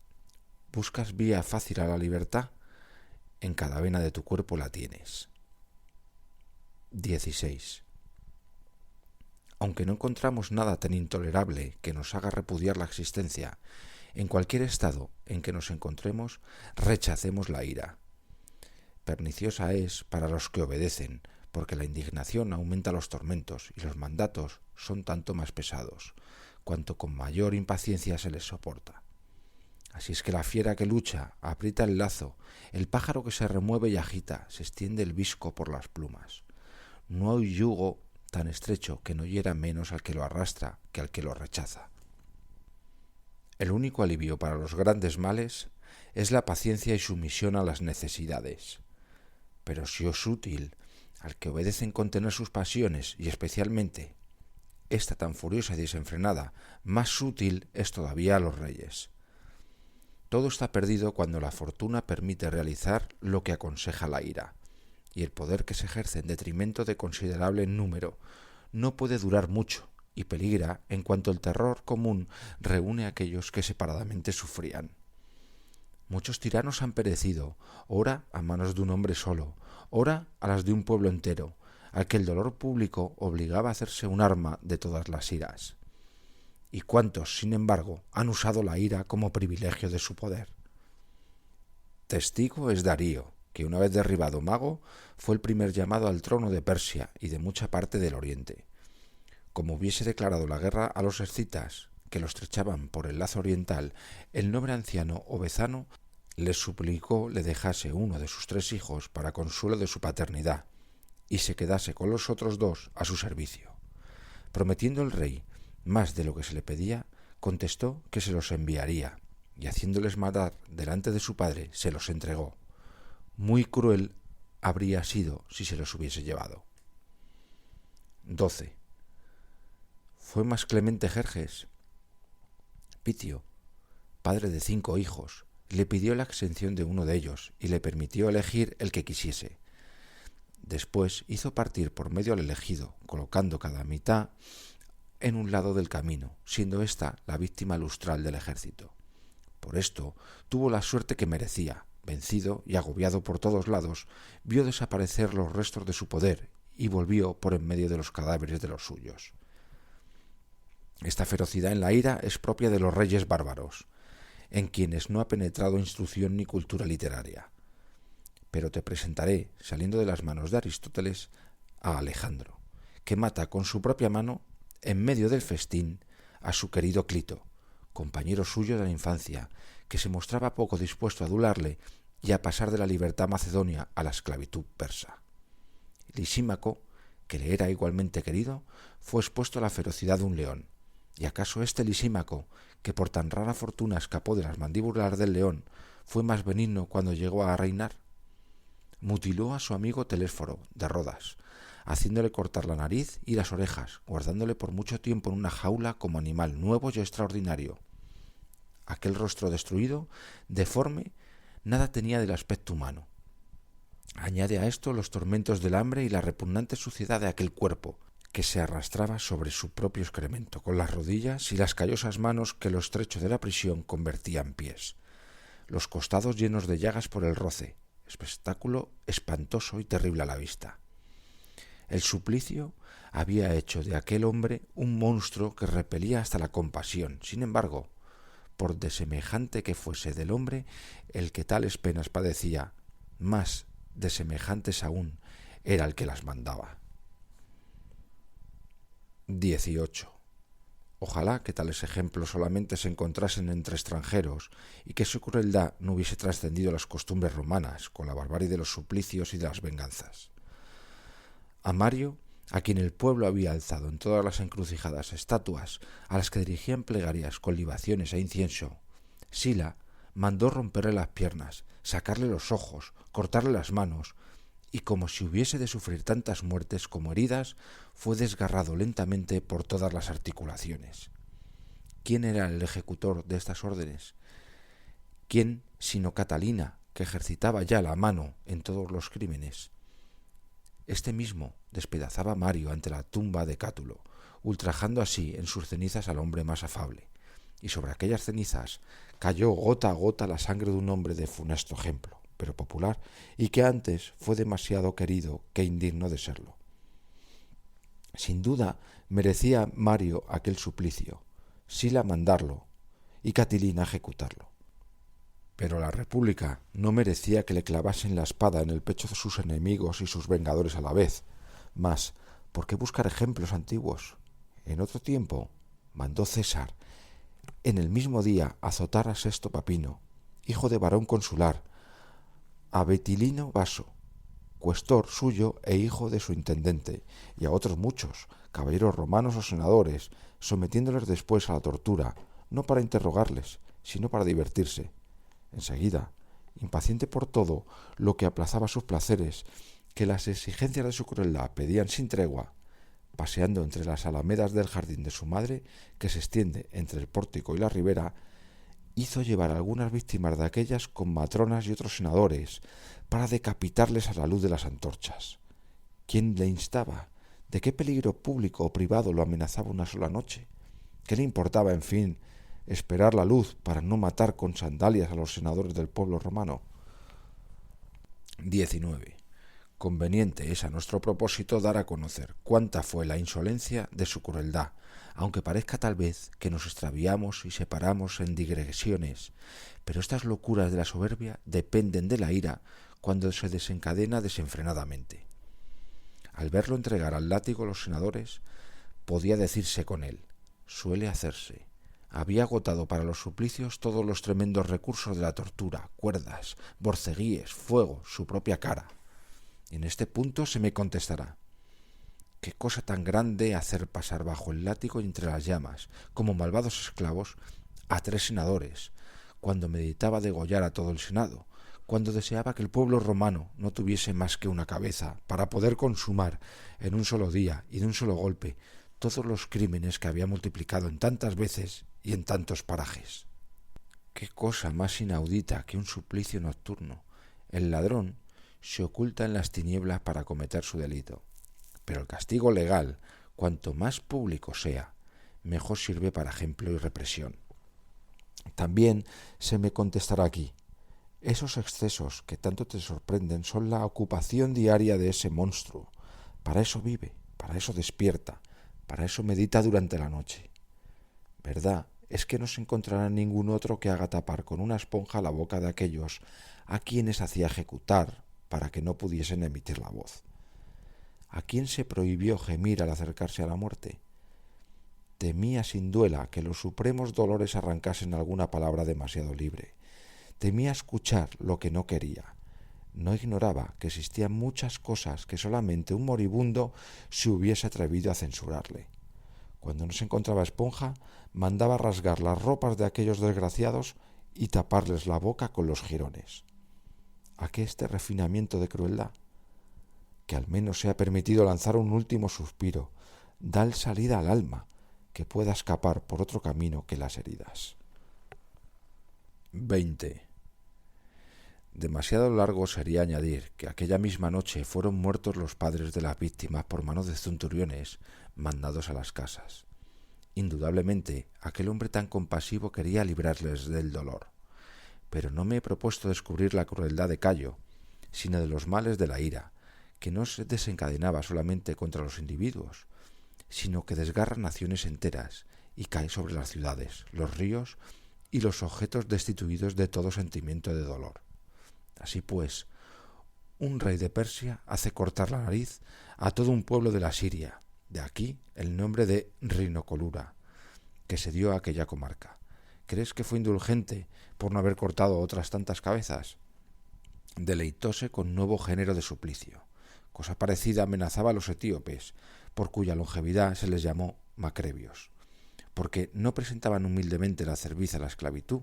¿Buscas vía fácil a la libertad? En cada vena de tu cuerpo la tienes. 16. Aunque no encontramos nada tan intolerable que nos haga repudiar la existencia, en cualquier estado en que nos encontremos, rechacemos la ira. Perniciosa es para los que obedecen, porque la indignación aumenta los tormentos y los mandatos son tanto más pesados, cuanto con mayor impaciencia se les soporta. Así es que la fiera que lucha aprieta el lazo, el pájaro que se remueve y agita, se extiende el visco por las plumas. No hay yugo tan estrecho que no hiera menos al que lo arrastra que al que lo rechaza. El único alivio para los grandes males es la paciencia y sumisión a las necesidades. Pero si es útil al que obedece en contener sus pasiones y especialmente esta tan furiosa y desenfrenada, más útil es todavía a los reyes. Todo está perdido cuando la fortuna permite realizar lo que aconseja la ira, y el poder que se ejerce en detrimento de considerable número no puede durar mucho y peligra en cuanto el terror común reúne a aquellos que separadamente sufrían. Muchos tiranos han perecido, ora a manos de un hombre solo, ora a las de un pueblo entero, al que el dolor público obligaba a hacerse un arma de todas las iras. ¿Y cuántos, sin embargo, han usado la ira como privilegio de su poder? Testigo es Darío, que una vez derribado Mago, fue el primer llamado al trono de Persia y de mucha parte del Oriente. Como hubiese declarado la guerra a los escitas, que lo estrechaban por el lazo oriental, el noble anciano Obezano les suplicó le dejase uno de sus 3 hijos para consuelo de su paternidad, y se quedase con los otros 2 a su servicio. Prometiendo el rey más de lo que se le pedía, contestó que se los enviaría, y haciéndoles matar delante de su padre, se los entregó. Muy cruel habría sido si se los hubiese llevado. 12. Fue más clemente Jerjes. Pitio, padre de 5 hijos, le pidió la exención de uno de ellos y le permitió elegir el que quisiese. Después hizo partir por medio al elegido, colocando cada mitad en un lado del camino, siendo ésta la víctima lustral del ejército. Por esto tuvo la suerte que merecía. Vencido y agobiado por todos lados, vio desaparecer los restos de su poder y volvió por en medio de los cadáveres de los suyos. Esta ferocidad en la ira es propia de los reyes bárbaros, en quienes no ha penetrado instrucción ni cultura literaria. Pero te presentaré, saliendo de las manos de Aristóteles, a Alejandro, que mata con su propia mano, en medio del festín, a su querido Clito, compañero suyo de la infancia, que se mostraba poco dispuesto a adularle y a pasar de la libertad macedonia a la esclavitud persa. Lisímaco, que le era igualmente querido, fue expuesto a la ferocidad de un león, y acaso este Lisímaco, que por tan rara fortuna escapó de las mandíbulas del león, fue más benigno cuando llegó a reinar. Mutiló a su amigo Telésforo, de Rodas, haciéndole cortar la nariz y las orejas, guardándole por mucho tiempo en una jaula como animal nuevo y extraordinario. Aquel rostro destruido, deforme, nada tenía del aspecto humano. Añade a esto los tormentos del hambre y la repugnante suciedad de aquel cuerpo, que se arrastraba sobre su propio excremento, con las rodillas y las callosas manos que lo estrecho de la prisión convertía en pies, los costados llenos de llagas por el roce, espectáculo espantoso y terrible a la vista. El suplicio había hecho de aquel hombre un monstruo que repelía hasta la compasión. Sin embargo, por desemejante que fuese del hombre el que tales penas padecía, más desemejantes aún era el que las mandaba. 18. Ojalá que tales ejemplos solamente se encontrasen entre extranjeros y que su crueldad no hubiese trascendido las costumbres romanas con la barbarie de los suplicios y de las venganzas. A Mario, a quien el pueblo había alzado en todas las encrucijadas estatuas a las que dirigían plegarias con libaciones e incienso, Sila mandó romperle las piernas, sacarle los ojos, cortarle las manos, y como si hubiese de sufrir tantas muertes como heridas, fue desgarrado lentamente por todas las articulaciones. ¿Quién era el ejecutor de estas órdenes? ¿Quién sino Catalina, que ejercitaba ya la mano en todos los crímenes? Este mismo despedazaba a Mario ante la tumba de Cátulo, ultrajando así en sus cenizas al hombre más afable, y sobre aquellas cenizas cayó gota a gota la sangre de un hombre de funesto ejemplo, pero popular, y que antes fue demasiado querido que indigno de serlo. Sin duda merecía Mario aquel suplicio, Sila mandarlo y Catilina ejecutarlo. Pero la República no merecía que le clavasen la espada en el pecho de sus enemigos y sus vengadores a la vez. Mas, ¿por qué buscar ejemplos antiguos? En otro tiempo mandó César en el mismo día azotar a Sesto Papino, hijo de varón consular, a Betilino Vaso, cuestor suyo e hijo de su intendente, y a otros muchos, caballeros romanos o senadores, sometiéndoles después a la tortura, no para interrogarles, sino para divertirse. Enseguida, impaciente por todo lo que aplazaba sus placeres, que las exigencias de su crueldad pedían sin tregua, paseando entre las alamedas del jardín de su madre, que se extiende entre el pórtico y la ribera, hizo llevar algunas víctimas de aquellas con matronas y otros senadores para decapitarles a la luz de las antorchas. ¿Quién le instaba? ¿De qué peligro público o privado lo amenazaba una sola noche? ¿Qué le importaba, en fin, esperar la luz para no matar con sandalias a los senadores del pueblo romano? 19. Conveniente es a nuestro propósito dar a conocer cuánta fue la insolencia de su crueldad, aunque parezca tal vez que nos extraviamos y separamos en digresiones, pero estas locuras de la soberbia dependen de la ira cuando se desencadena desenfrenadamente. Al verlo entregar al látigo a los senadores, podía decirse con él: suele hacerse. Había agotado para los suplicios todos los tremendos recursos de la tortura, cuerdas, borceguíes, fuego, su propia cara. En este punto se me contestará: ¿qué cosa tan grande hacer pasar bajo el látigo y entre las llamas, como malvados esclavos, a 3 senadores, cuando meditaba degollar a todo el senado, cuando deseaba que el pueblo romano no tuviese más que una cabeza para poder consumar en un solo día y de un solo golpe todos los crímenes que había multiplicado en tantas veces y en tantos parajes? ¿Qué cosa más inaudita que un suplicio nocturno? El ladrón se oculta en las tinieblas para cometer su delito, pero el castigo legal, cuanto más público sea, mejor sirve para ejemplo y represión. También se me contestará aquí: esos excesos que tanto te sorprenden son la ocupación diaria de ese monstruo. Para eso vive, para eso despierta, para eso medita durante la noche. Verdad es que no se encontrará ningún otro que haga tapar con una esponja la boca de aquellos a quienes hacía ejecutar para que no pudiesen emitir la voz. ¿A quién se prohibió gemir al acercarse a la muerte? Temía sin duela que los supremos dolores arrancasen alguna palabra demasiado libre. Temía escuchar lo que no quería. No ignoraba que existían muchas cosas que solamente un moribundo se hubiese atrevido a censurarle. Cuando no se encontraba esponja, mandaba rasgar las ropas de aquellos desgraciados y taparles la boca con los jirones. ¿A qué este refinamiento de crueldad? Que al menos sea permitido lanzar un último suspiro, dar salida al alma, que pueda escapar por otro camino que las heridas. 20. Demasiado largo sería añadir que aquella misma noche fueron muertos los padres de las víctimas por mano de centuriones mandados a las casas. Indudablemente, aquel hombre tan compasivo quería librarles del dolor. Pero no me he propuesto descubrir la crueldad de Cayo, sino de los males de la ira, que no se desencadenaba solamente contra los individuos, sino que desgarra naciones enteras y cae sobre las ciudades, los ríos y los objetos destituidos de todo sentimiento de dolor. Así pues, un rey de Persia hace cortar la nariz a todo un pueblo de la Siria, de aquí el nombre de Rinocolura, que se dio a aquella comarca. ¿Crees que fue indulgente por no haber cortado otras tantas cabezas? Deleitóse con nuevo género de suplicio. Cosa parecida amenazaba a los etíopes, por cuya longevidad se les llamó macrebios, porque no presentaban humildemente la cerviz a la esclavitud,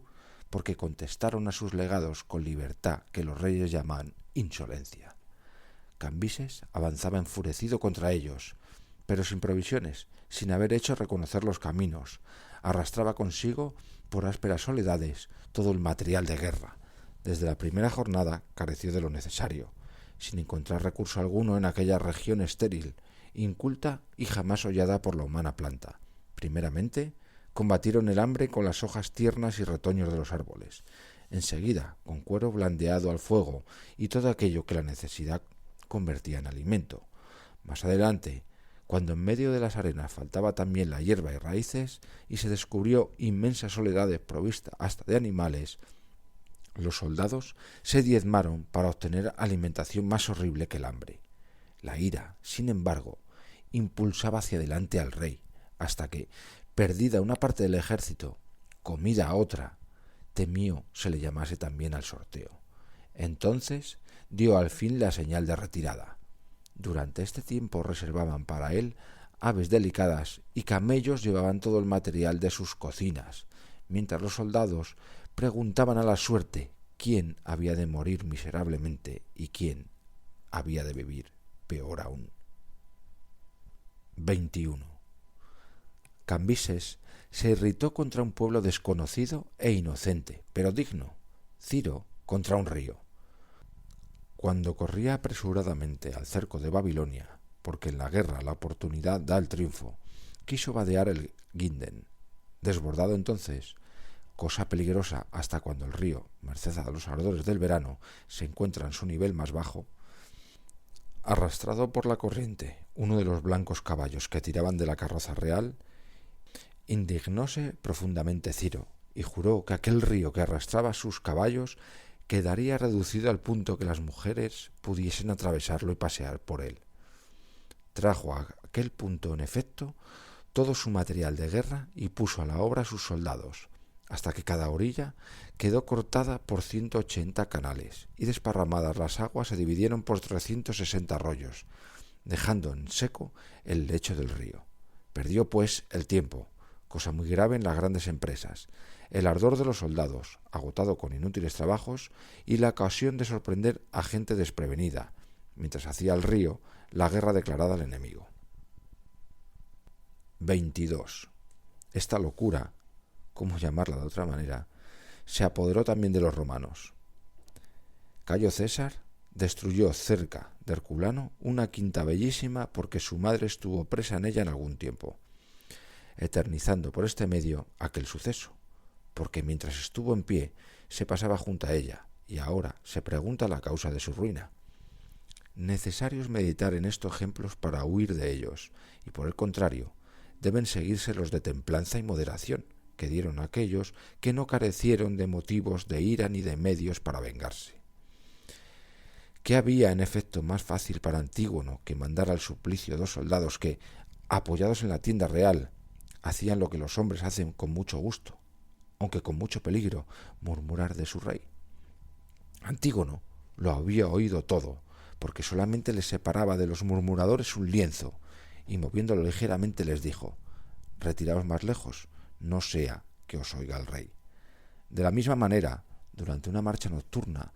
porque contestaron a sus legados con libertad que los reyes llaman insolencia. Cambises avanzaba enfurecido contra ellos, pero sin provisiones, sin haber hecho reconocer los caminos, arrastraba consigo por ásperas soledades todo el material de guerra. Desde la primera jornada careció de lo necesario, sin encontrar recurso alguno en aquella región estéril, inculta y jamás hollada por la humana planta. Primeramente, combatieron el hambre con las hojas tiernas y retoños de los árboles. Enseguida, con cuero blandeado al fuego y todo aquello que la necesidad convertía en alimento. Más adelante, cuando en medio de las arenas faltaba también la hierba y raíces, y se descubrió inmensas soledades provistas hasta de animales, los soldados se diezmaron para obtener alimentación más horrible que el hambre. La ira, sin embargo, impulsaba hacia adelante al rey, hasta que, perdida una parte del ejército, comida a otra, temió se le llamase también al sorteo. Entonces dio al fin la señal de retirada. Durante este tiempo reservaban para él aves delicadas y camellos llevaban todo el material de sus cocinas, mientras los soldados preguntaban a la suerte quién había de morir miserablemente y quién había de vivir peor aún. 21. Cambises se irritó contra un pueblo desconocido e inocente, pero digno, Ciro contra un río. Cuando corría apresuradamente al cerco de Babilonia, porque en la guerra la oportunidad da el triunfo, quiso vadear el Guinden. Desbordado entonces, cosa peligrosa hasta cuando el río, merced a los ardores del verano, se encuentra en su nivel más bajo, arrastrado por la corriente, uno de los blancos caballos que tiraban de la carroza real, indignóse profundamente Ciro, y juró que aquel río que arrastraba sus caballos quedaría reducido al punto que las mujeres pudiesen atravesarlo y pasear por él. Trajo a aquel punto, en efecto, todo su material de guerra y puso a la obra a sus soldados, hasta que cada orilla quedó cortada por 180 canales, y desparramadas las aguas se dividieron por 360 arroyos, dejando en seco el lecho del río. Perdió, pues, el tiempo, cosa muy grave en las grandes empresas, el ardor de los soldados, agotado con inútiles trabajos, y la ocasión de sorprender a gente desprevenida, mientras hacía el río la guerra declarada al enemigo. 22. Esta locura, ¿cómo llamarla de otra manera?, se apoderó también de los romanos. Cayo César destruyó cerca de Herculano una quinta bellísima porque su madre estuvo presa en ella en algún tiempo, eternizando por este medio aquel suceso, porque mientras estuvo en pie se pasaba junto a ella, y ahora se pregunta la causa de su ruina. Necesario es meditar en estos ejemplos para huir de ellos, y por el contrario, deben seguirse los de templanza y moderación, que dieron aquellos que no carecieron de motivos de ira ni de medios para vengarse. ¿Qué había en efecto más fácil para Antígono que mandar al suplicio 2 soldados que, apoyados en la tienda real, hacían lo que los hombres hacen con mucho gusto, aunque con mucho peligro, murmurar de su rey? Antígono lo había oído todo, porque solamente les separaba de los murmuradores un lienzo, y moviéndolo ligeramente les dijo: retiraos más lejos, no sea que os oiga el rey. De la misma manera, durante una marcha nocturna,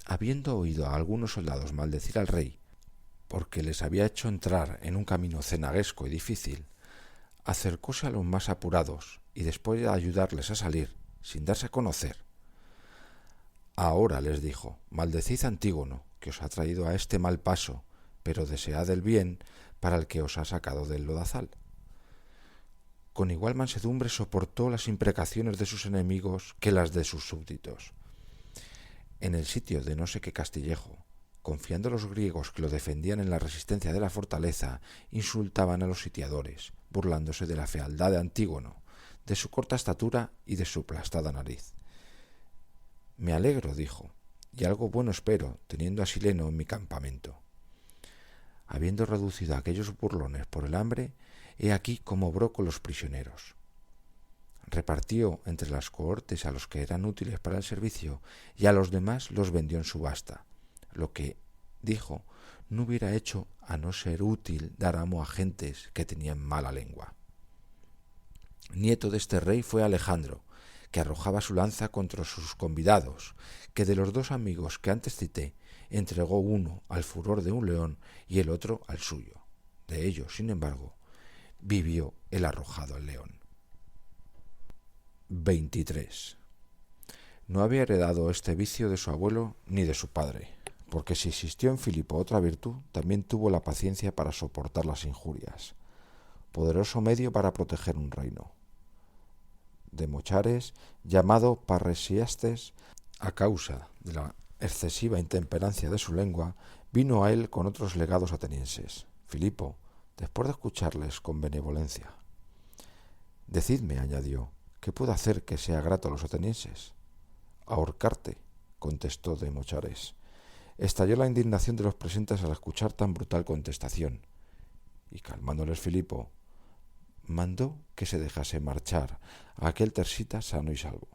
habiendo oído a algunos soldados maldecir al rey, porque les había hecho entrar en un camino cenaguesco y difícil, acercóse a los más apurados, y después de ayudarles a salir, sin darse a conocer, ahora les dijo: maldecid a Antígono, que os ha traído a este mal paso, pero desead el bien para el que os ha sacado del lodazal. Con igual mansedumbre soportó las imprecaciones de sus enemigos que las de sus súbditos. En el sitio de no sé qué castillejo, confiando los griegos que lo defendían en la resistencia de la fortaleza, insultaban a los sitiadores, burlándose de la fealdad de Antígono, de su corta estatura y de su aplastada nariz. Me alegro, dijo, y algo bueno espero, teniendo a Sileno en mi campamento. Habiendo reducido a aquellos burlones por el hambre, he aquí cómo obró con los prisioneros. Repartió entre las cohortes a los que eran útiles para el servicio, y a los demás los vendió en subasta, lo que, dijo, no hubiera hecho a no ser útil dar amo a gentes que tenían mala lengua. Nieto de este rey fue Alejandro, que arrojaba su lanza contra sus convidados, que de los 2 amigos que antes cité, entregó uno al furor de un león y el otro al suyo. De ellos, sin embargo, vivió el arrojado al león. 23. No había heredado este vicio de su abuelo ni de su padre, porque si existió en Filipo otra virtud, también tuvo la paciencia para soportar las injurias, poderoso medio para proteger un reino. Demochares, llamado Parresiastes, a causa de la excesiva intemperancia de su lengua, vino a él con otros legados atenienses. Filipo, después de escucharles con benevolencia: decidme, añadió, ¿qué puedo hacer que sea grato a los atenienses? Ahorcarte, contestó Demochares. Estalló la indignación de los presentes al escuchar tan brutal contestación, y calmándoles Filipo, mandó que se dejase marchar a aquel tersita sano y salvo.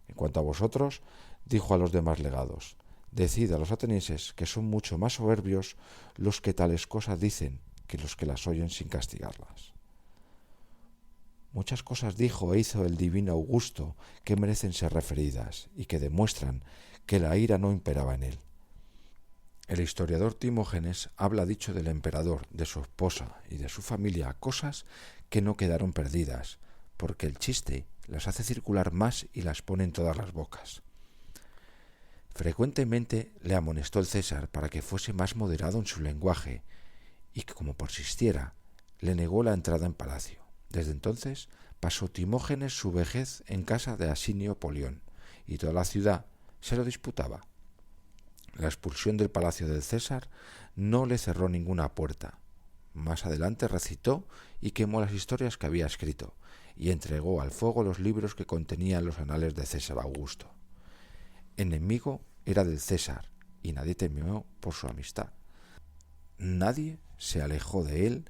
En cuanto a vosotros, dijo a los demás legados, decid a los atenienses que son mucho más soberbios los que tales cosas dicen que los que las oyen sin castigarlas. Muchas cosas dijo e hizo el divino Augusto que merecen ser referidas y que demuestran que la ira no imperaba en él. El historiador Timógenes habla dicho del emperador, de su esposa y de su familia cosas que no quedaron perdidas, porque el chiste las hace circular más y las pone en todas las bocas. Frecuentemente le amonestó el César para que fuese más moderado en su lenguaje, y que como persistiera, le negó la entrada en palacio. Desde entonces pasó Timógenes su vejez en casa de Asinio Polión, y toda la ciudad se lo disputaba. La expulsión del palacio del César no le cerró ninguna puerta. Más adelante recitó y quemó las historias que había escrito, y entregó al fuego los libros que contenían los anales de César Augusto. Enemigo era del César, y nadie temió por su amistad. Nadie se alejó de él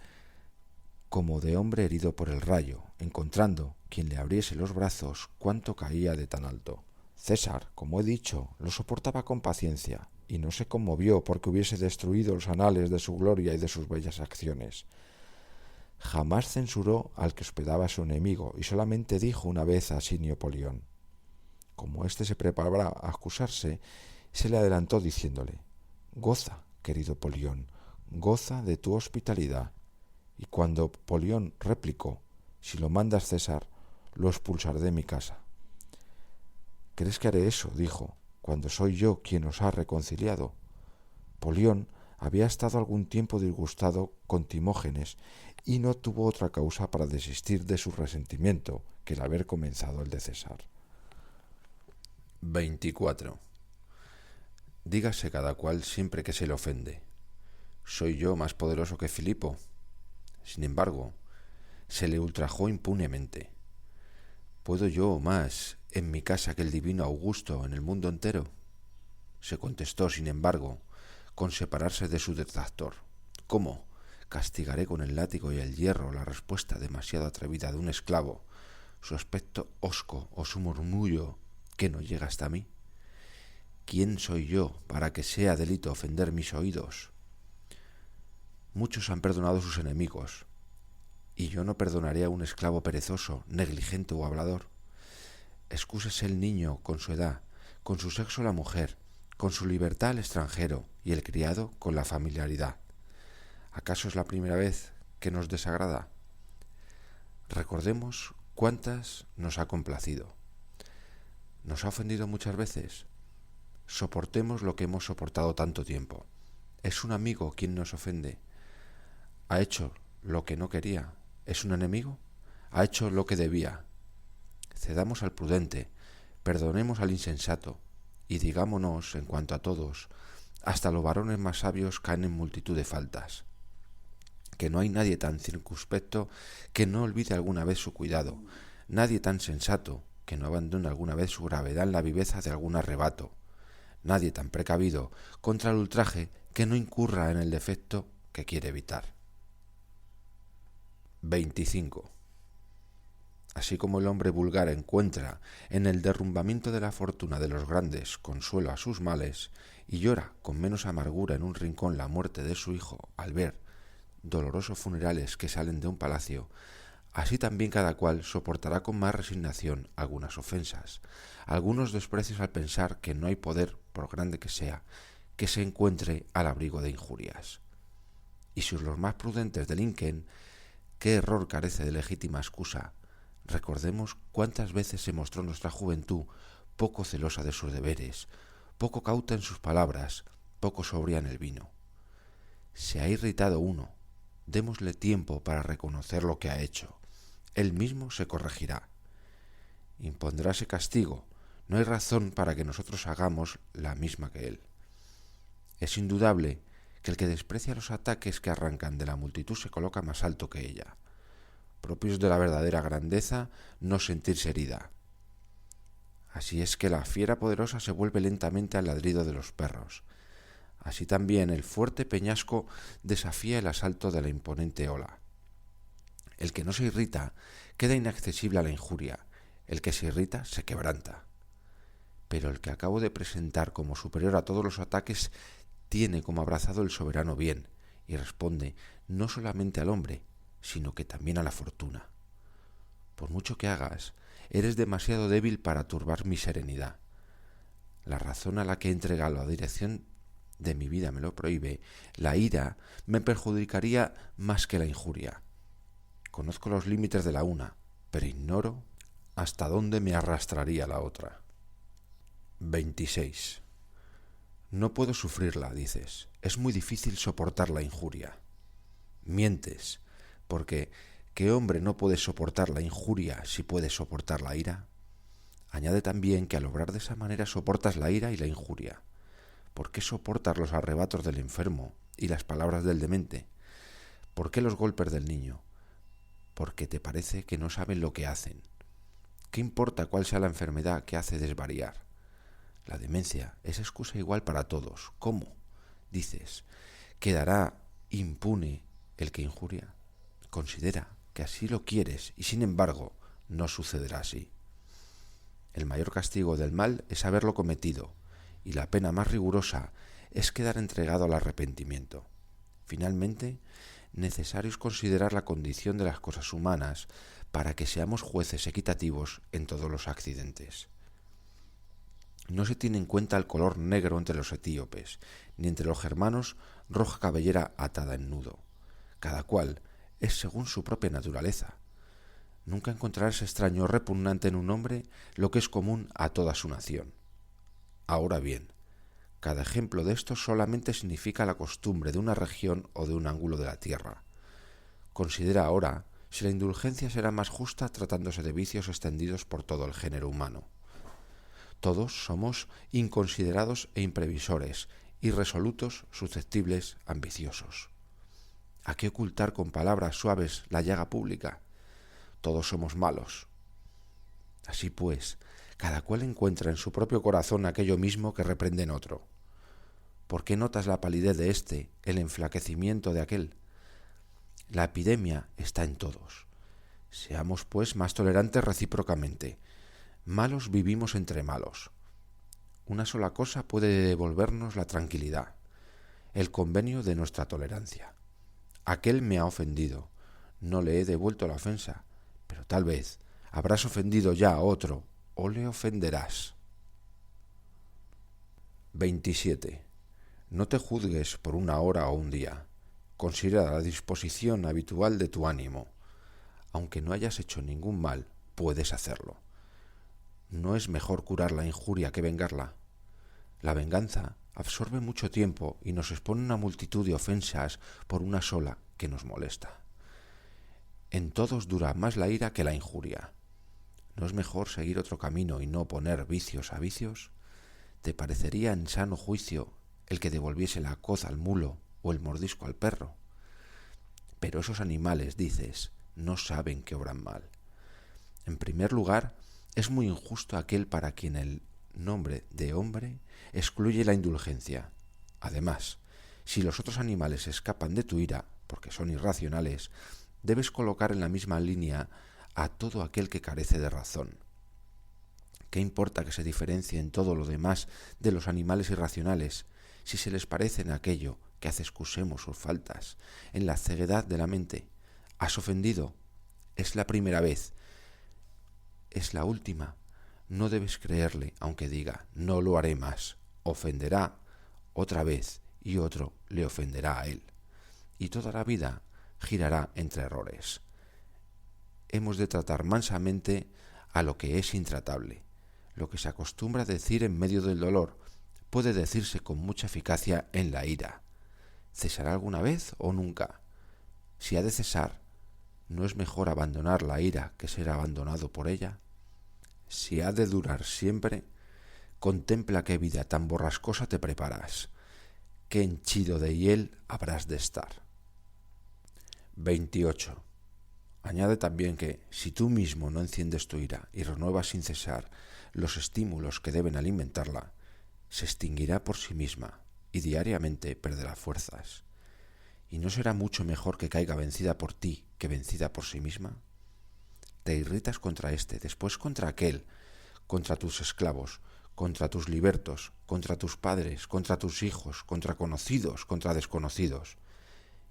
como de hombre herido por el rayo, encontrando quien le abriese los brazos cuanto caía de tan alto. César, como he dicho, lo soportaba con paciencia, y no se conmovió porque hubiese destruido los anales de su gloria y de sus bellas acciones. Jamás censuró al que hospedaba a su enemigo, y solamente dijo una vez a Asinio Polión. Como éste se preparaba a acusarse, se le adelantó diciéndole: «Goza, querido Polión, goza de tu hospitalidad». Y cuando Polión replicó: «Si lo mandas, César, lo expulsaré de mi casa». «¿Crees que haré eso?», dijo, «cuando soy yo quien os ha reconciliado». Polión había estado algún tiempo disgustado con Timógenes y no tuvo otra causa para desistir de su resentimiento que el haber comenzado el de César. 24. Dígase cada cual siempre que se le ofende: ¿soy yo más poderoso que Filipo? Sin embargo, se le ultrajó impunemente. ¿Puedo yo más en mi casa que el divino Augusto en el mundo entero? Se contestó, sin embargo, con separarse de su detractor. ¿Cómo? Castigaré con el látigo y el hierro la respuesta demasiado atrevida de un esclavo, su aspecto hosco o su murmullo que no llega hasta mí. ¿Quién soy yo para que sea delito ofender mis oídos? Muchos han perdonado a sus enemigos, y yo no perdonaré a un esclavo perezoso, negligente o hablador. Excúsese el niño con su edad, con su sexo la mujer, con su libertad el extranjero y el criado con la familiaridad. ¿Acaso es la primera vez que nos desagrada? Recordemos cuántas nos ha complacido. ¿Nos ha ofendido muchas veces? Soportemos lo que hemos soportado tanto tiempo. ¿Es un amigo quien nos ofende? ¿Ha hecho lo que no quería? ¿Es un enemigo? ¿Ha hecho lo que debía? Cedamos al prudente, perdonemos al insensato, y digámonos, en cuanto a todos, hasta los varones más sabios caen en multitud de faltas. Que no hay nadie tan circunspecto que no olvide alguna vez su cuidado, nadie tan sensato que no abandone alguna vez su gravedad en la viveza de algún arrebato, nadie tan precavido contra el ultraje que no incurra en el defecto que quiere evitar. 25. Así como el hombre vulgar encuentra en el derrumbamiento de la fortuna de los grandes consuelo a sus males, y llora con menos amargura en un rincón la muerte de su hijo al ver dolorosos funerales que salen de un palacio, así también cada cual soportará con más resignación algunas ofensas, algunos desprecios al pensar que no hay poder, por grande que sea, que se encuentre al abrigo de injurias. Y si los más prudentes delinquen, ¿qué error carece de legítima excusa? Recordemos cuántas veces se mostró nuestra juventud poco celosa de sus deberes, poco cauta en sus palabras, poco sobria en el vino. Se ha irritado uno, démosle tiempo para reconocer lo que ha hecho. Él mismo se corregirá. Impondráse castigo, no hay razón para que nosotros hagamos la misma que él. Es indudable que el que desprecia los ataques que arrancan de la multitud se coloca más alto que ella. Propios de la verdadera grandeza no sentirse herida. Así es que la fiera poderosa se vuelve lentamente al ladrido de los perros. Así también el fuerte peñasco desafía el asalto de la imponente ola. El que no se irrita queda inaccesible a la injuria, el que se irrita se quebranta. Pero el que acabo de presentar como superior a todos los ataques tiene como abrazado el soberano bien y responde no solamente al hombre, sino que también a la fortuna. Por mucho que hagas, eres demasiado débil para turbar mi serenidad. La razón a la que he entregado la dirección de mi vida me lo prohíbe, la ira me perjudicaría más que la injuria. Conozco los límites de la una, pero ignoro hasta dónde me arrastraría la otra. 26. No puedo sufrirla, dices. Es muy difícil soportar la injuria. Mientes, porque ¿qué hombre no puede soportar la injuria si puede soportar la ira? Añade también que al obrar de esa manera soportas la ira y la injuria. ¿Por qué soportas los arrebatos del enfermo y las palabras del demente? ¿Por qué los golpes del niño? Porque te parece que no saben lo que hacen. ¿Qué importa cuál sea la enfermedad que hace desvariar? La demencia es excusa igual para todos. ¿Cómo? Dices, ¿quedará impune el que injuria? Considera que así lo quieres y sin embargo no sucederá así. El mayor castigo del mal es haberlo cometido y la pena más rigurosa es quedar entregado al arrepentimiento. Finalmente, necesario es considerar la condición de las cosas humanas para que seamos jueces equitativos en todos los accidentes. No se tiene en cuenta el color negro entre los etíopes, ni entre los germanos roja cabellera atada en nudo. Cada cual es según su propia naturaleza. Nunca encontrarás extraño o repugnante en un hombre lo que es común a toda su nación. Ahora bien, cada ejemplo de esto solamente significa la costumbre de una región o de un ángulo de la tierra. Considera ahora si la indulgencia será más justa tratándose de vicios extendidos por todo el género humano. Todos somos inconsiderados e imprevisores, irresolutos, susceptibles, ambiciosos. ¿A qué ocultar con palabras suaves la llaga pública? Todos somos malos. Así pues, cada cual encuentra en su propio corazón aquello mismo que reprende en otro. ¿Por qué notas la palidez de éste, el enflaquecimiento de aquel? La epidemia está en todos. Seamos, pues, más tolerantes recíprocamente. Malos vivimos entre malos. Una sola cosa puede devolvernos la tranquilidad, el convenio de nuestra tolerancia. Aquel me ha ofendido, no le he devuelto la ofensa, pero tal vez habrás ofendido ya a otro o le ofenderás. 27. No te juzgues por una hora o un día. Considera la disposición habitual de tu ánimo. Aunque no hayas hecho ningún mal, puedes hacerlo. ¿No es mejor curar la injuria que vengarla? La venganza absorbe mucho tiempo y nos expone una multitud de ofensas por una sola que nos molesta. En todos dura más la ira que la injuria. ¿No es mejor seguir otro camino y no poner vicios a vicios? ¿Te parecería en sano juicio el que devolviese la coz al mulo o el mordisco al perro? Pero esos animales, dices, no saben que obran mal. En primer lugar, es muy injusto aquel para quien el nombre de hombre excluye la indulgencia. Además, si los otros animales escapan de tu ira, porque son irracionales, debes colocar en la misma línea a todo aquel que carece de razón. ¿Qué importa que se diferencie en todo lo demás de los animales irracionales, si se les parece en aquello que hace excusemos sus faltas, en la ceguedad de la mente? ¿Has ofendido? Es la primera vez. Es la última. No debes creerle, aunque diga, no lo haré más. Ofenderá otra vez y otro le ofenderá a él. Y toda la vida girará entre errores. Hemos de tratar mansamente a lo que es intratable. Lo que se acostumbra a decir en medio del dolor puede decirse con mucha eficacia en la ira. ¿Cesará alguna vez o nunca? Si ha de cesar, ¿no es mejor abandonar la ira que ser abandonado por ella? Si ha de durar siempre, contempla qué vida tan borrascosa te preparas, qué henchido de hiel habrás de estar. 28. Añade también que, si tú mismo no enciendes tu ira y renuevas sin cesar los estímulos que deben alimentarla, se extinguirá por sí misma y diariamente perderá fuerzas. ¿Y no será mucho mejor que caiga vencida por ti que vencida por sí misma? Te irritas contra éste, después contra aquel, contra tus esclavos, contra tus libertos, contra tus padres, contra tus hijos, contra conocidos, contra desconocidos.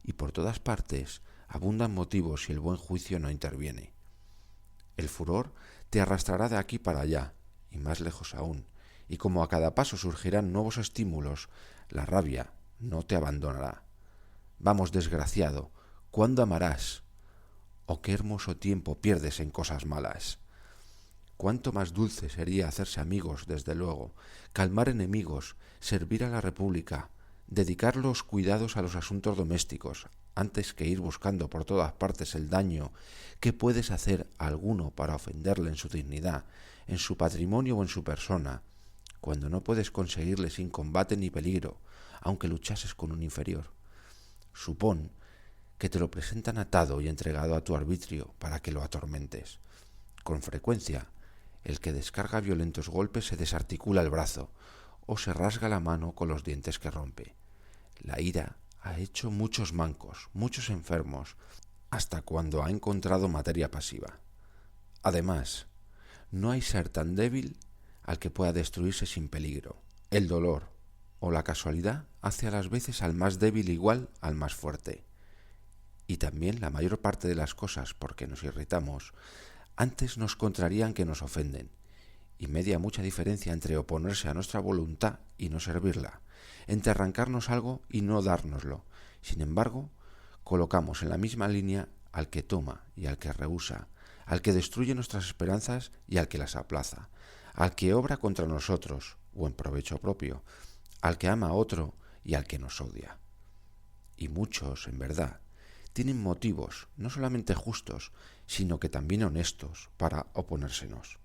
Y por todas partes abundan motivos si el buen juicio no interviene. El furor te arrastrará de aquí para allá, y más lejos aún, y como a cada paso surgirán nuevos estímulos, la rabia no te abandonará. Vamos, desgraciado, ¿cuándo amarás? Oh, qué hermoso tiempo pierdes en cosas malas. Cuánto más dulce sería hacerse amigos, desde luego, calmar enemigos, servir a la República, dedicar los cuidados a los asuntos domésticos, antes que ir buscando por todas partes el daño que puedes hacer a alguno para ofenderle en su dignidad, en su patrimonio o en su persona, cuando no puedes conseguirle sin combate ni peligro, aunque luchases con un inferior. Supón que te lo presentan atado y entregado a tu arbitrio para que lo atormentes. Con frecuencia, el que descarga violentos golpes se desarticula el brazo o se rasga la mano con los dientes que rompe. La ira ha hecho muchos mancos, muchos enfermos, hasta cuando ha encontrado materia pasiva. Además, no hay ser tan débil al que pueda destruirse sin peligro. El dolor o la casualidad hace a las veces al más débil igual al más fuerte. Y también la mayor parte de las cosas por que nos irritamos antes nos contrarían que nos ofenden, y media mucha diferencia entre oponerse a nuestra voluntad y no servirla, entre arrancarnos algo y no dárnoslo. Sin embargo, colocamos en la misma línea al que toma y al que rehúsa, al que destruye nuestras esperanzas y al que las aplaza, al que obra contra nosotros o en provecho propio, al que ama a otro y al que nos odia. Y muchos, en verdad, tienen motivos no solamente justos, sino que también honestos para oponérsenos.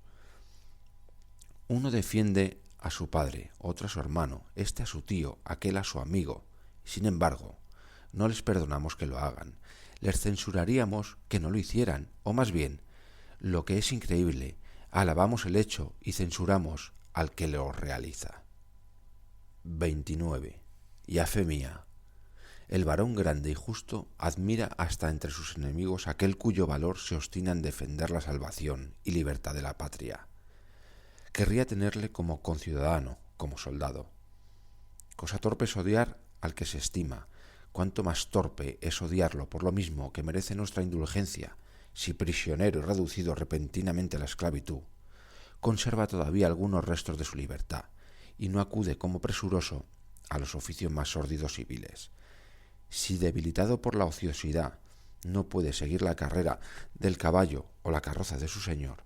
Uno defiende a su padre, otro a su hermano, este a su tío, aquel a su amigo. Sin embargo, no les perdonamos que lo hagan, les censuraríamos que no lo hicieran, o más bien, lo que es increíble, alabamos el hecho y censuramos al que lo realiza. 29. Y a fe mía, el varón grande y justo admira hasta entre sus enemigos aquel cuyo valor se obstina en defender la salvación y libertad de la patria. Querría tenerle como conciudadano, como soldado. Cosa torpe es odiar al que se estima, cuanto más torpe es odiarlo por lo mismo que merece nuestra indulgencia, si prisionero y reducido repentinamente a la esclavitud, conserva todavía algunos restos de su libertad y no acude como presuroso a los oficios más sórdidos y viles. Si debilitado por la ociosidad no puede seguir la carrera del caballo o la carroza de su señor,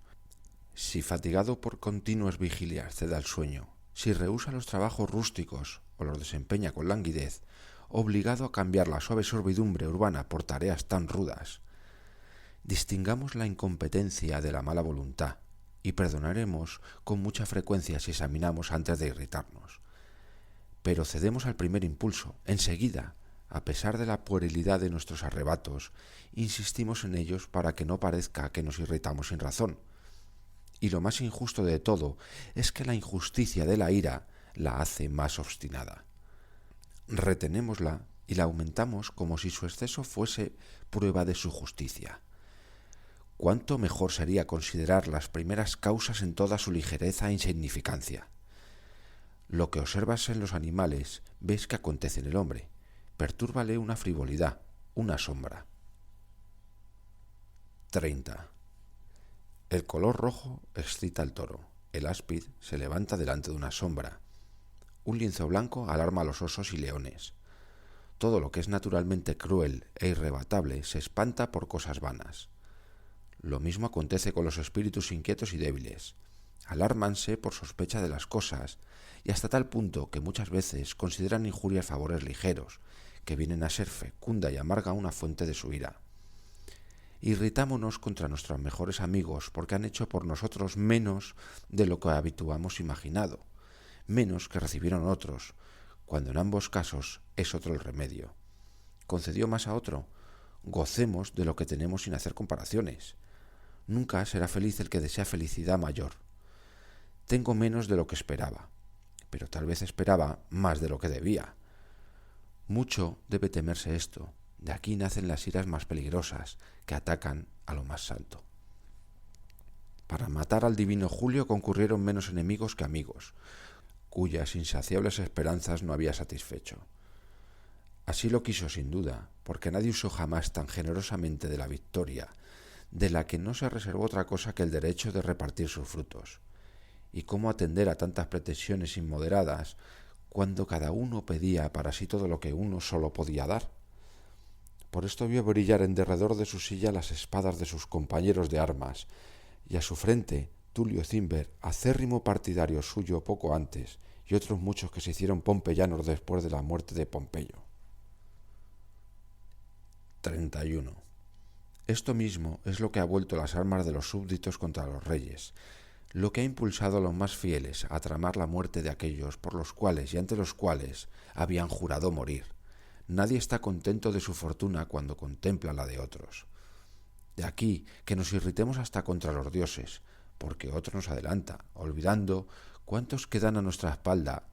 si fatigado por continuas vigilias cede al sueño, si rehúsa los trabajos rústicos o los desempeña con languidez, obligado a cambiar la suave servidumbre urbana por tareas tan rudas, distingamos la incompetencia de la mala voluntad y perdonaremos con mucha frecuencia si examinamos antes de irritarnos. Pero cedemos al primer impulso, enseguida, a pesar de la puerilidad de nuestros arrebatos, insistimos en ellos para que no parezca que nos irritamos sin razón. Y lo más injusto de todo es que la injusticia de la ira la hace más obstinada. Retenémosla y la aumentamos como si su exceso fuese prueba de su justicia. Cuánto mejor sería considerar las primeras causas en toda su ligereza e insignificancia. Lo que observas en los animales ves que acontece en el hombre. Pertúrbale una frivolidad, una sombra. 30. El color rojo excita al toro. El áspid se levanta delante de una sombra. Un lienzo blanco alarma a los osos y leones. Todo lo que es naturalmente cruel e irrebatable se espanta por cosas vanas. Lo mismo acontece con los espíritus inquietos y débiles. Alármanse por sospecha de las cosas y hasta tal punto que muchas veces consideran injurias favores ligeros, que vienen a ser fecunda y amarga una fuente de su ira. Irritámonos contra nuestros mejores amigos porque han hecho por nosotros menos de lo que habituamos imaginado, menos que recibieron otros, cuando en ambos casos es otro el remedio. ¿Concedió más a otro? Gocemos de lo que tenemos sin hacer comparaciones. Nunca será feliz el que desea felicidad mayor. Tengo menos de lo que esperaba, pero tal vez esperaba más de lo que debía. Mucho debe temerse esto. De aquí nacen las iras más peligrosas, que atacan a lo más santo. Para matar al divino Julio concurrieron menos enemigos que amigos, cuyas insaciables esperanzas no había satisfecho. Así lo quiso sin duda, porque nadie usó jamás tan generosamente de la victoria, de la que no se reservó otra cosa que el derecho de repartir sus frutos. y cómo atender a tantas pretensiones inmoderadas cuando cada uno pedía para sí todo lo que uno solo podía dar. Por esto vio brillar en derredor de su silla las espadas de sus compañeros de armas, y a su frente Tulio Cimber, acérrimo partidario suyo poco antes, y otros muchos que se hicieron pompeyanos después de la muerte de Pompeyo. 31. Esto mismo es lo que ha vuelto las armas de los súbditos contra los reyes, lo que ha impulsado a los más fieles a tramar la muerte de aquellos por los cuales y ante los cuales habían jurado morir. Nadie está contento de su fortuna cuando contempla la de otros. De aquí que nos irritemos hasta contra los dioses, porque otro nos adelanta, olvidando cuántos quedan a nuestra espalda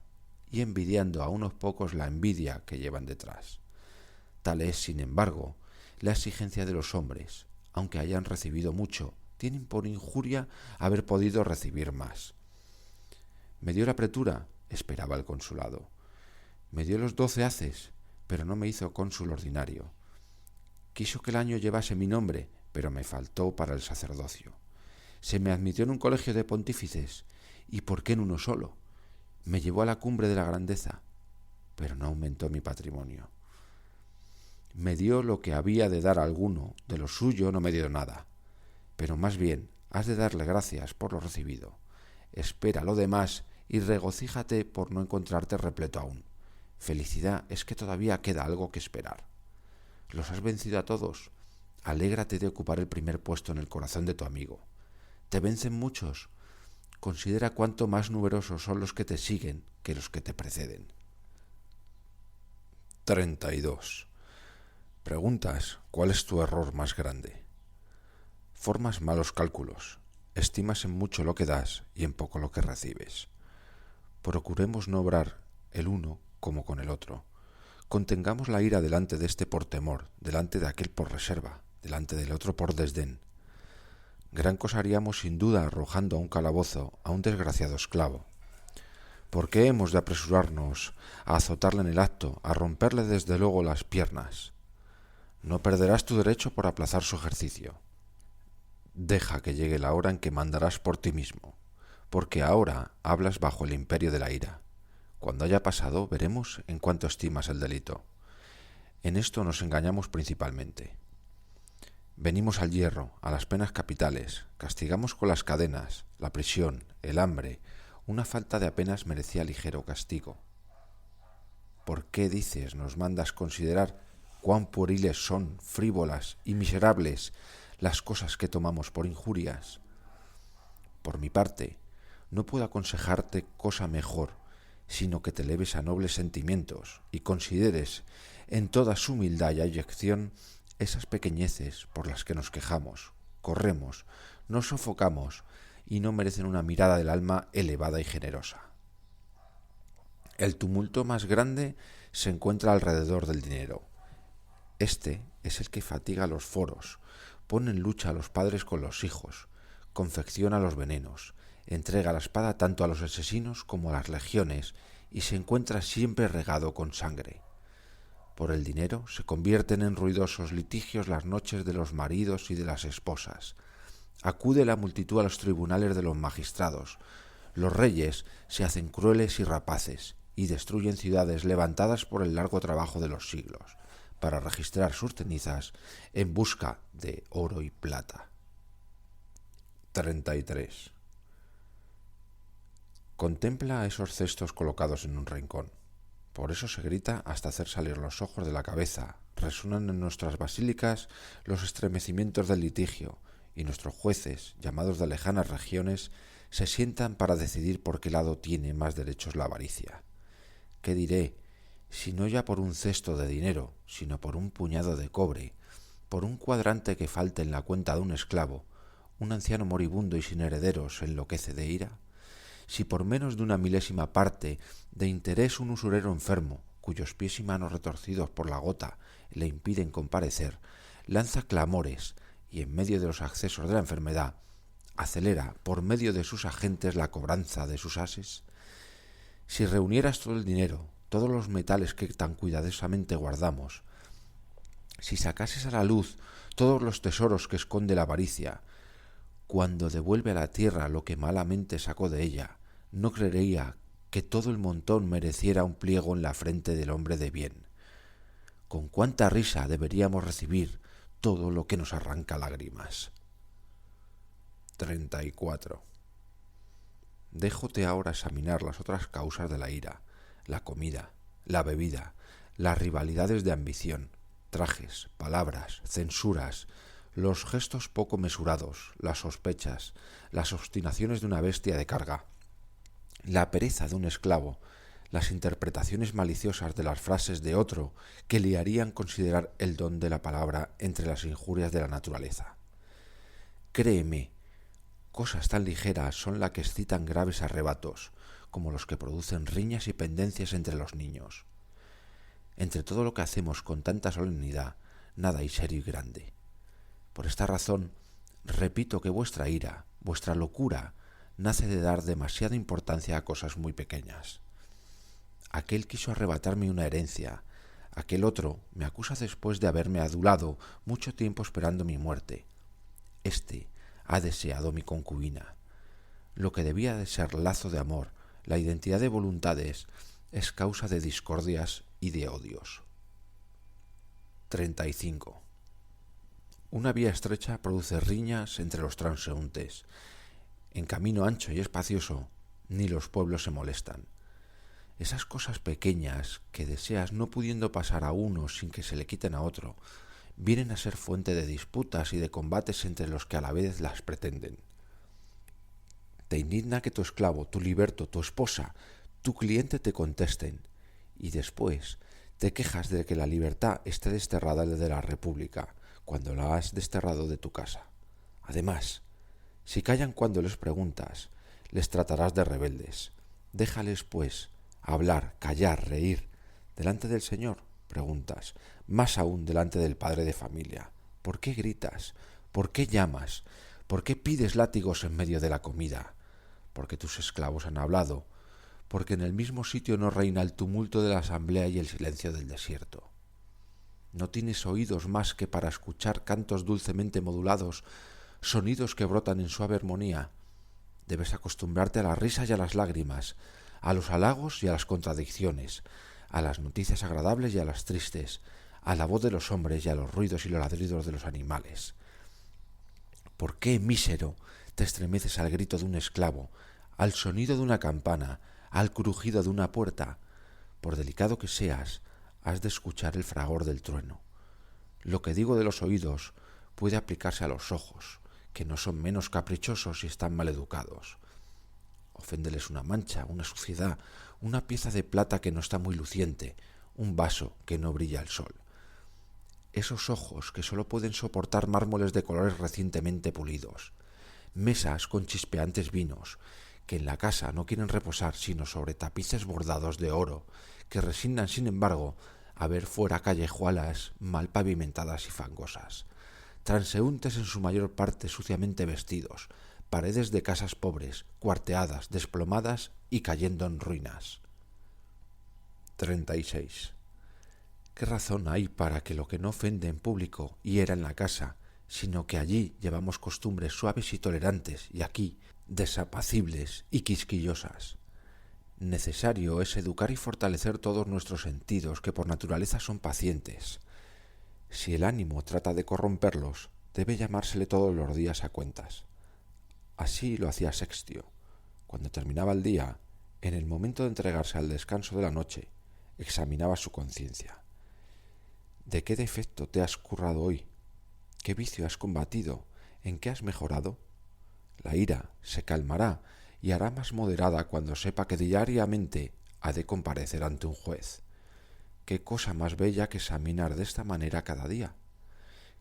y envidiando a unos pocos la envidia que llevan detrás. Tal es, sin embargo, la exigencia de los hombres, aunque hayan recibido mucho, tienen por injuria haber podido recibir más. Me dio la pretura, esperaba el consulado. Me dio los 12 haces, pero no me hizo cónsul ordinario. Quiso que el año llevase mi nombre, pero me faltó para el sacerdocio. Se me admitió en un colegio de pontífices, ¿y por qué en uno solo? Me llevó a la cumbre de la grandeza, pero no aumentó mi patrimonio. Me dio lo que había de dar a alguno, de lo suyo no me dio nada. Pero más bien has de darle gracias por lo recibido. Espera lo demás y regocíjate por no encontrarte repleto aún. Felicidad es que todavía queda algo que esperar. ¿Los has vencido a todos? Alégrate de ocupar el primer puesto en el corazón de tu amigo. ¿Te vencen muchos? Considera cuánto más numerosos son los que te siguen que los que te preceden. 32. Preguntas, ¿cuál es tu error más grande? Formas malos cálculos, estimas en mucho lo que das y en poco lo que recibes. Procuremos no obrar el uno como con el otro. Contengamos la ira delante de este por temor, delante de aquel por reserva, delante del otro por desdén. Gran cosa haríamos sin duda arrojando a un calabozo a un desgraciado esclavo. ¿Por qué hemos de apresurarnos a azotarle en el acto, a romperle desde luego las piernas? No perderás tu derecho por aplazar su ejercicio. Deja que llegue la hora en que mandarás por ti mismo, porque ahora hablas bajo el imperio de la ira. Cuando haya pasado, veremos en cuánto estimas el delito. En esto nos engañamos principalmente. Venimos al hierro, a las penas capitales, castigamos con las cadenas, la prisión, el hambre. Una falta de apenas merecía ligero castigo. ¿Por qué, dices, nos mandas considerar cuán pueriles son, frívolas y miserables las cosas que tomamos por injurias? Por mi parte, no puedo aconsejarte cosa mejor, sino que te eleves a nobles sentimientos y consideres en toda su humildad y abyección esas pequeñeces por las que nos quejamos, corremos, nos sofocamos y no merecen una mirada del alma elevada y generosa. El tumulto más grande se encuentra alrededor del dinero. Este es el que fatiga a los foros, pone en lucha a los padres con los hijos, confecciona los venenos, entrega la espada tanto a los asesinos como a las legiones y se encuentra siempre regado con sangre. Por el dinero se convierten en ruidosos litigios las noches de los maridos y de las esposas. Acude la multitud a los tribunales de los magistrados. Los reyes se hacen crueles y rapaces y destruyen ciudades levantadas por el largo trabajo de los siglos, para registrar sus cenizas en busca de oro y plata. 33. Contempla a esos cestos colocados en un rincón. Por eso se grita hasta hacer salir los ojos de la cabeza. Resuenan en nuestras basílicas los estremecimientos del litigio, y nuestros jueces, llamados de lejanas regiones, se sientan para decidir por qué lado tiene más derechos la avaricia. ¿Qué diré? Si no ya por un cesto de dinero, sino por un puñado de cobre, por un cuadrante que falte en la cuenta de un esclavo, un anciano moribundo y sin herederos enloquece de ira. Si por menos de una milésima parte de interés un usurero enfermo, cuyos pies y manos retorcidos por la gota le impiden comparecer, lanza clamores y en medio de los accesos de la enfermedad acelera por medio de sus agentes la cobranza de sus ases. Si reunieras todo el dinero, todos los metales que tan cuidadosamente guardamos, si sacases a la luz todos los tesoros que esconde la avaricia, cuando devuelve a la tierra lo que malamente sacó de ella, no creería que todo el montón mereciera un pliego en la frente del hombre de bien. Con cuánta risa deberíamos recibir todo lo que nos arranca lágrimas. 34. Déjote ahora examinar las otras causas de la ira, la comida, la bebida, las rivalidades de ambición, trajes, palabras, censuras, los gestos poco mesurados, las sospechas, las obstinaciones de una bestia de carga, la pereza de un esclavo, las interpretaciones maliciosas de las frases de otro que le harían considerar el don de la palabra entre las injurias de la naturaleza. Créeme, cosas tan ligeras son las que excitan graves arrebatos, como los que producen riñas y pendencias entre los niños. Entre todo lo que hacemos con tanta solemnidad, nada hay serio y grande. Por esta razón, repito que vuestra ira, vuestra locura, nace de dar demasiada importancia a cosas muy pequeñas. Aquel quiso arrebatarme una herencia, aquel otro me acusa después de haberme adulado mucho tiempo esperando mi muerte. Este ha deseado mi concubina. Lo que debía de ser lazo de amor, la identidad de voluntades, es causa de discordias y de odios. 35. Una vía estrecha produce riñas entre los transeúntes. En camino ancho y espacioso, ni los pueblos se molestan. Esas cosas pequeñas que deseas no pudiendo pasar a uno sin que se le quiten a otro, vienen a ser fuente de disputas y de combates entre los que a la vez las pretenden. Te indigna que tu esclavo, tu liberto, tu esposa, tu cliente te contesten, y después te quejas de que la libertad esté desterrada de la República, cuando la has desterrado de tu casa. Además, si callan cuando les preguntas, les tratarás de rebeldes. Déjales, pues, hablar, callar, reír. Delante del Señor, preguntas, más aún delante del padre de familia. ¿Por qué gritas? ¿Por qué llamas? ¿Por qué pides látigos en medio de la comida? Porque tus esclavos han hablado, porque en el mismo sitio no reina el tumulto de la asamblea y el silencio del desierto. No tienes oídos más que para escuchar cantos dulcemente modulados, sonidos que brotan en suave armonía. Debes acostumbrarte a la risa y a las lágrimas, a los halagos y a las contradicciones, a las noticias agradables y a las tristes, a la voz de los hombres y a los ruidos y los ladridos de los animales. ¿Por qué, mísero, te estremeces al grito de un esclavo, al sonido de una campana, al crujido de una puerta? Por delicado que seas, has de escuchar el fragor del trueno. Lo que digo de los oídos puede aplicarse a los ojos, que no son menos caprichosos y están mal educados. Oféndeles una mancha, una suciedad, una pieza de plata que no está muy luciente, un vaso que no brilla al sol. Esos ojos que sólo pueden soportar mármoles de colores recientemente pulidos, mesas con chispeantes vinos, que en la casa no quieren reposar sino sobre tapices bordados de oro, que resignan, sin embargo, a ver fuera callejuelas mal pavimentadas y fangosas, transeúntes en su mayor parte suciamente vestidos, paredes de casas pobres, cuarteadas, desplomadas y cayendo en ruinas. 36. ¿Qué razón hay para que lo que no ofende en público hiera en la casa, sino que allí llevamos costumbres suaves y tolerantes y aquí desapacibles y quisquillosas? Necesario es educar y fortalecer todos nuestros sentidos, que por naturaleza son pacientes. Si el ánimo trata de corromperlos, debe llamársele todos los días a cuentas. Así lo hacía Sextio. Cuando terminaba el día, en el momento de entregarse al descanso de la noche, examinaba su conciencia. ¿De qué defecto te has currado hoy? ¿Qué vicio has combatido? ¿En qué has mejorado? La ira se calmará y hará más moderada cuando sepa que diariamente ha de comparecer ante un juez. ¿Qué cosa más bella que examinar de esta manera cada día?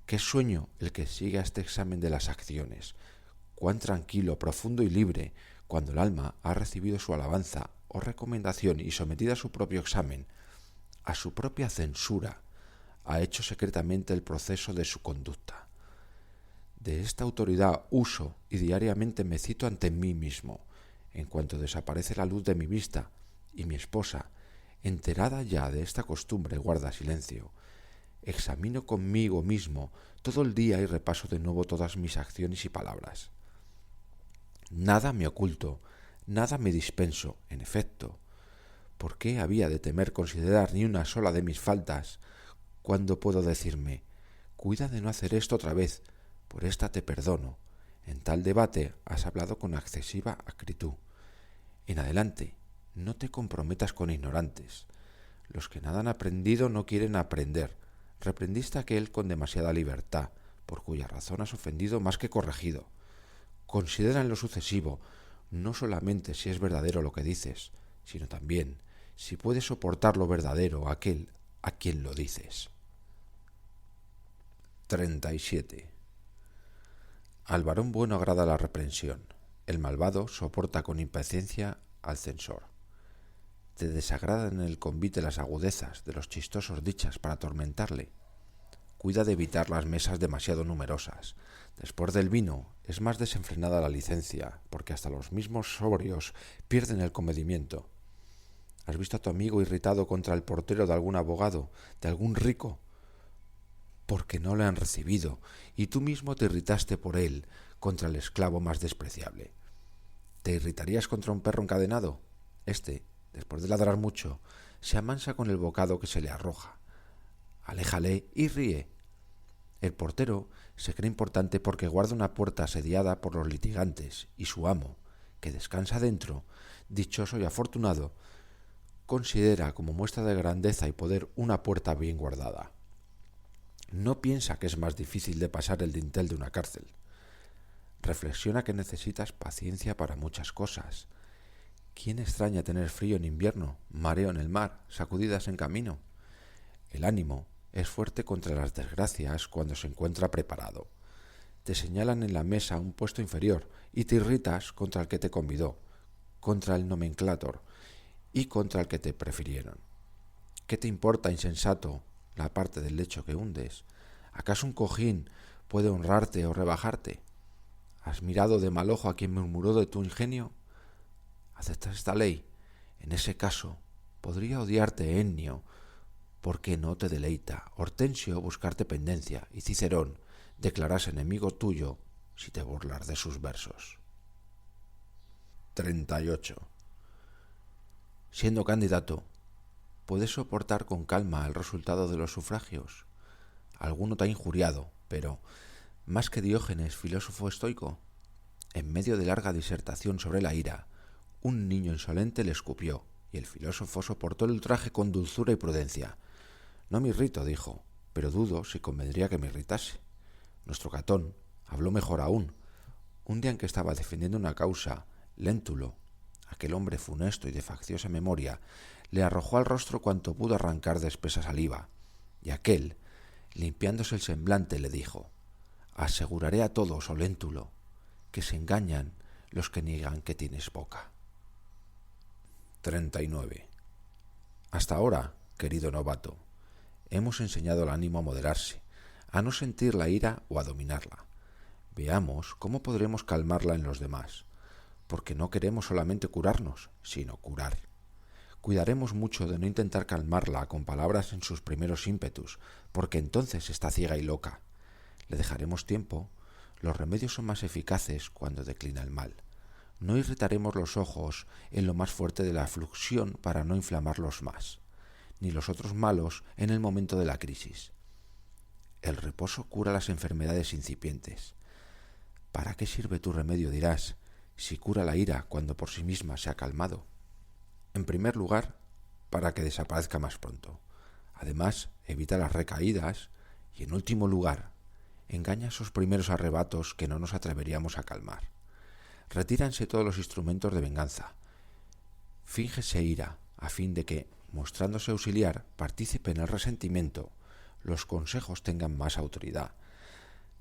¿Qué sueño el que sigue a este examen de las acciones? Cuán tranquilo, profundo y libre, cuando el alma ha recibido su alabanza o recomendación y sometida a su propio examen, a su propia censura, ha hecho secretamente el proceso de su conducta. De esta autoridad uso y diariamente me cito ante mí mismo, en cuanto desaparece la luz de mi vista, y mi esposa, enterada ya de esta costumbre, guarda silencio. Examino conmigo mismo todo el día y repaso de nuevo todas mis acciones y palabras. Nada me oculto, nada me dispenso, en efecto. ¿Por qué había de temer considerar ni una sola de mis faltas, cuando puedo decirme, cuida de no hacer esto otra vez, por esta te perdono? En tal debate has hablado con excesiva acritud. En adelante, no te comprometas con ignorantes. Los que nada han aprendido no quieren aprender. Reprendiste a aquel con demasiada libertad, por cuya razón has ofendido más que corregido. Considera en lo sucesivo, no solamente si es verdadero lo que dices, sino también si puedes soportar lo verdadero aquel a quien lo dices. 37. Al varón bueno agrada la reprensión, el malvado soporta con impaciencia al censor. ¿Te desagradan en el convite las agudezas de los chistosos dichas para atormentarle? Cuida de evitar las mesas demasiado numerosas. Después del vino es más desenfrenada la licencia, porque hasta los mismos sobrios pierden el comedimiento. ¿Has visto a tu amigo irritado contra el portero de algún abogado, de algún rico? Porque no le han recibido, y tú mismo te irritaste por él contra el esclavo más despreciable. ¿Te irritarías contra un perro encadenado? Este, después de ladrar mucho, se amansa con el bocado que se le arroja. Aléjale y ríe. El portero se cree importante porque guarda una puerta asediada por los litigantes, y su amo, que descansa dentro, dichoso y afortunado, considera como muestra de grandeza y poder una puerta bien guardada. No piensa que es más difícil de pasar el dintel de una cárcel. Reflexiona que necesitas paciencia para muchas cosas. ¿Quién extraña tener frío en invierno, mareo en el mar, sacudidas en camino? El ánimo es fuerte contra las desgracias cuando se encuentra preparado. Te señalan en la mesa un puesto inferior y te irritas contra el que te convidó, contra el nomenclátor y contra el que te prefirieron. ¿Qué te importa, insensato, la parte del lecho que hundes? ¿Acaso un cojín puede honrarte o rebajarte? ¿Has mirado de mal ojo a quien murmuró de tu ingenio? ¿Aceptas esta ley? En ese caso, podría odiarte Ennio, porque no te deleita, Hortensio buscarte pendencia, y Cicerón declararse enemigo tuyo si te burlas de sus versos. 38. Siendo candidato, ¿puedes soportar con calma el resultado de los sufragios? Alguno te ha injuriado, pero, más que Diógenes, filósofo estoico, en medio de larga disertación sobre la ira, un niño insolente le escupió, y el filósofo soportó el ultraje con dulzura y prudencia. No me irrito, dijo, pero dudo si convendría que me irritase. Nuestro Catón habló mejor aún. Un día en que estaba defendiendo una causa, Léntulo, aquel hombre funesto y de facciosa memoria, le arrojó al rostro cuanto pudo arrancar de espesa saliva, y aquél, limpiándose el semblante, le dijo: aseguraré a todos, oh Léntulo, que se engañan los que niegan que tienes boca. 39. Hasta ahora, querido novato, hemos enseñado al ánimo a moderarse, a no sentir la ira o a dominarla. Veamos cómo podremos calmarla en los demás, porque no queremos solamente curarnos, sino curar. Cuidaremos mucho de no intentar calmarla con palabras en sus primeros ímpetus, porque entonces está ciega y loca. Le dejaremos tiempo. Los remedios son más eficaces cuando declina el mal. No irritaremos los ojos en lo más fuerte de la afluxión para no inflamarlos más, ni los otros malos en el momento de la crisis. El reposo cura las enfermedades incipientes. ¿Para qué sirve tu remedio, dirás, si cura la ira cuando por sí misma se ha calmado? En primer lugar, para que desaparezca más pronto. Además, evita las recaídas y, en último lugar, engaña esos primeros arrebatos que no nos atreveríamos a calmar. Retíranse todos los instrumentos de venganza. Fíngese ira, a fin de que, mostrándose auxiliar, partícipe en el resentimiento, los consejos tengan más autoridad.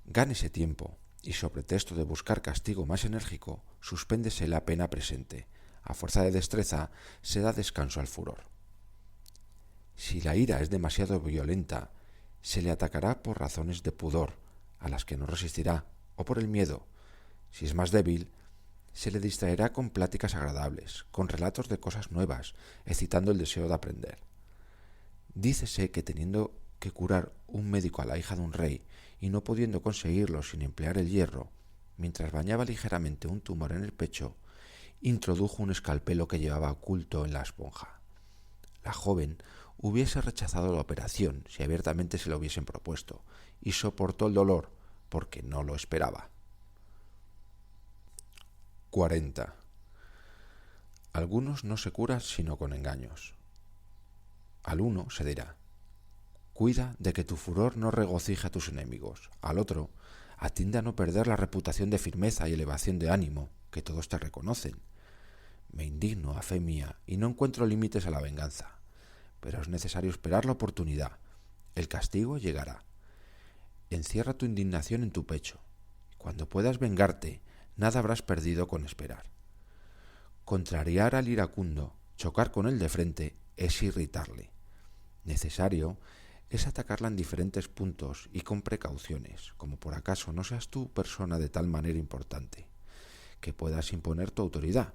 Gánese tiempo, y sobre pretexto de buscar castigo más enérgico, suspéndese la pena presente. A fuerza de destreza se da descanso al furor. Si la ira es demasiado violenta, se le atacará por razones de pudor, a las que no resistirá, o por el miedo. Si es más débil, se le distraerá con pláticas agradables, con relatos de cosas nuevas, excitando el deseo de aprender. Dícese que teniendo que curar un médico a la hija de un rey, y no pudiendo conseguirlo sin emplear el hierro, mientras bañaba ligeramente un tumor en el pecho, introdujo un escalpelo que llevaba oculto en la esponja. La joven hubiese rechazado la operación si abiertamente se lo hubiesen propuesto, y soportó el dolor porque no lo esperaba. 40. Algunos no se curan sino con engaños. Al uno se dirá: cuida de que tu furor no regocije a tus enemigos. Al otro, atiende a no perder la reputación de firmeza y elevación de ánimo que todos te reconocen. Me indigno, a fe mía, y no encuentro límites a la venganza. Pero es necesario esperar la oportunidad. El castigo llegará. Encierra tu indignación en tu pecho. Cuando puedas vengarte, nada habrás perdido con esperar. Contrariar al iracundo, chocar con él de frente, es irritarle. Necesario es atacarla en diferentes puntos y con precauciones, como por acaso no seas tú persona de tal manera importante, que puedas imponer tu autoridad,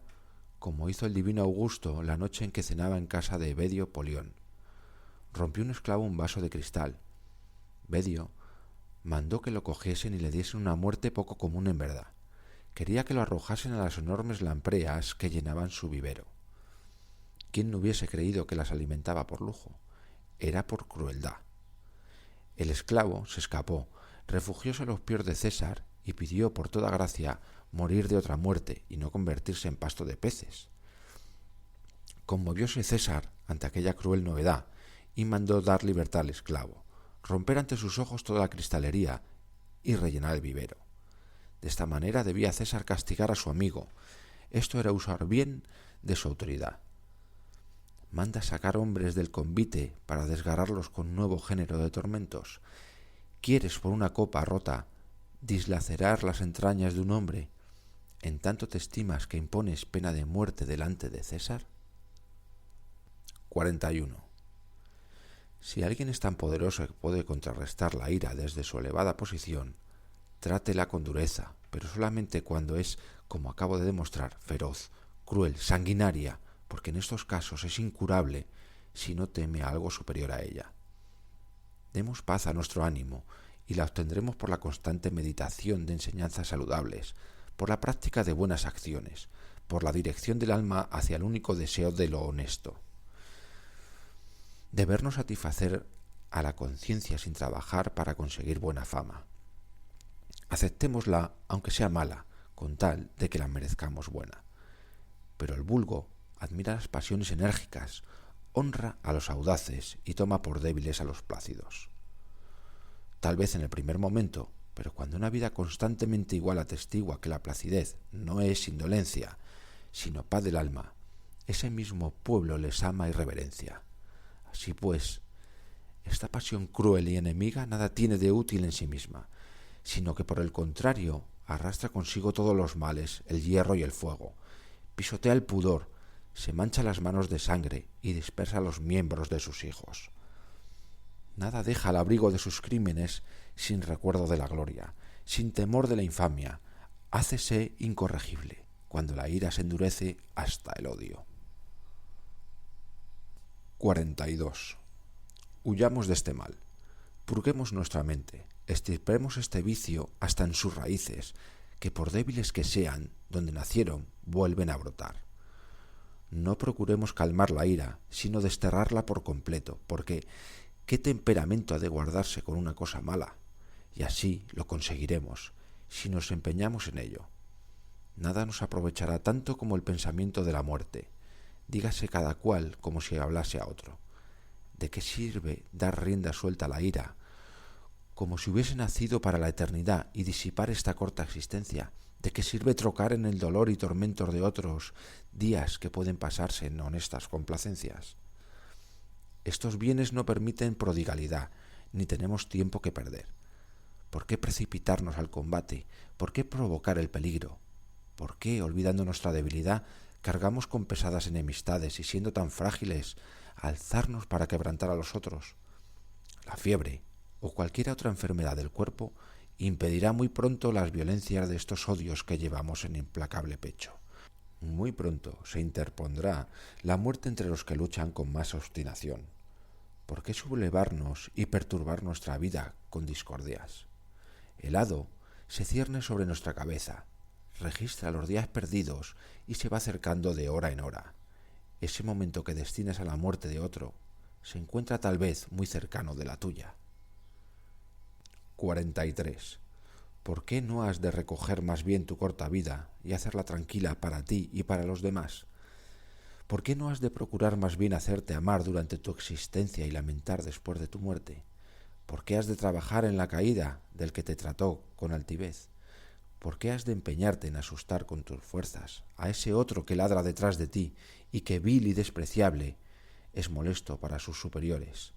como hizo el divino Augusto la noche en que cenaba en casa de Bedio Polión. Rompió un esclavo un vaso de cristal. Bedio mandó que lo cogiesen y le diesen una muerte poco común en verdad. Quería que lo arrojasen a las enormes lampreas que llenaban su vivero. ¿Quién no hubiese creído que las alimentaba por lujo? Era por crueldad. El esclavo se escapó, refugióse a los pies de César y pidió por toda gracia morir de otra muerte y no convertirse en pasto de peces. Conmovióse César ante aquella cruel novedad y mandó dar libertad al esclavo, romper ante sus ojos toda la cristalería y rellenar el vivero. De esta manera debía César castigar a su amigo. Esto era usar bien de su autoridad. Manda sacar hombres del convite para desgarrarlos con nuevo género de tormentos. ¿Quieres por una copa rota dislacerar las entrañas de un hombre? ¿En tanto te estimas que impones pena de muerte delante de César? 41. Si alguien es tan poderoso que puede contrarrestar la ira desde su elevada posición, trátela con dureza, pero solamente cuando es, como acabo de demostrar, feroz, cruel, sanguinaria, porque en estos casos es incurable si no teme a algo superior a ella. Demos paz a nuestro ánimo y la obtendremos por la constante meditación de enseñanzas saludables, por la práctica de buenas acciones, por la dirección del alma hacia el único deseo de lo honesto. Debernos satisfacer a la conciencia sin trabajar para conseguir buena fama. Aceptémosla, aunque sea mala, con tal de que la merezcamos buena. Pero el vulgo admira las pasiones enérgicas, honra a los audaces y toma por débiles a los plácidos. Tal vez en el primer momento, pero cuando una vida constantemente igual atestigua que la placidez no es indolencia, sino paz del alma, ese mismo pueblo les ama y reverencia. Así pues, esta pasión cruel y enemiga nada tiene de útil en sí misma, sino que por el contrario arrastra consigo todos los males, el hierro y el fuego, pisotea el pudor, se mancha las manos de sangre y dispersa los miembros de sus hijos. Nada deja al abrigo de sus crímenes sin recuerdo de la gloria, sin temor de la infamia, hácese incorregible, cuando la ira se endurece hasta el odio. 42. Huyamos de este mal, purguemos nuestra mente, extirpemos este vicio hasta en sus raíces, que por débiles que sean, donde nacieron, vuelven a brotar. No procuremos calmar la ira, sino desterrarla por completo, porque ¿qué temperamento ha de guardarse con una cosa mala? Y así lo conseguiremos, si nos empeñamos en ello. Nada nos aprovechará tanto como el pensamiento de la muerte. Dígase cada cual como si hablase a otro. ¿De qué sirve dar rienda suelta a la ira, como si hubiese nacido para la eternidad y disipar esta corta existencia? ¿De qué sirve trocar en el dolor y tormentos de otros días que pueden pasarse en honestas complacencias? Estos bienes no permiten prodigalidad, ni tenemos tiempo que perder. ¿Por qué precipitarnos al combate? ¿Por qué provocar el peligro? ¿Por qué, olvidando nuestra debilidad, cargamos con pesadas enemistades y siendo tan frágiles, alzarnos para quebrantar a los otros? La fiebre o cualquier otra enfermedad del cuerpo impedirá muy pronto las violencias de estos odios que llevamos en implacable pecho. Muy pronto se interpondrá la muerte entre los que luchan con más obstinación. ¿Por qué sublevarnos y perturbar nuestra vida con discordias? El hado se cierne sobre nuestra cabeza, registra los días perdidos y se va acercando de hora en hora. Ese momento que destinas a la muerte de otro se encuentra tal vez muy cercano de la tuya. 43. ¿Por qué no has de recoger más bien tu corta vida y hacerla tranquila para ti y para los demás? ¿Por qué no has de procurar más bien hacerte amar durante tu existencia y lamentar después de tu muerte? ¿Por qué has de trabajar en la caída del que te trató con altivez? ¿Por qué has de empeñarte en asustar con tus fuerzas a ese otro que ladra detrás de ti y que, vil y despreciable, es molesto para sus superiores?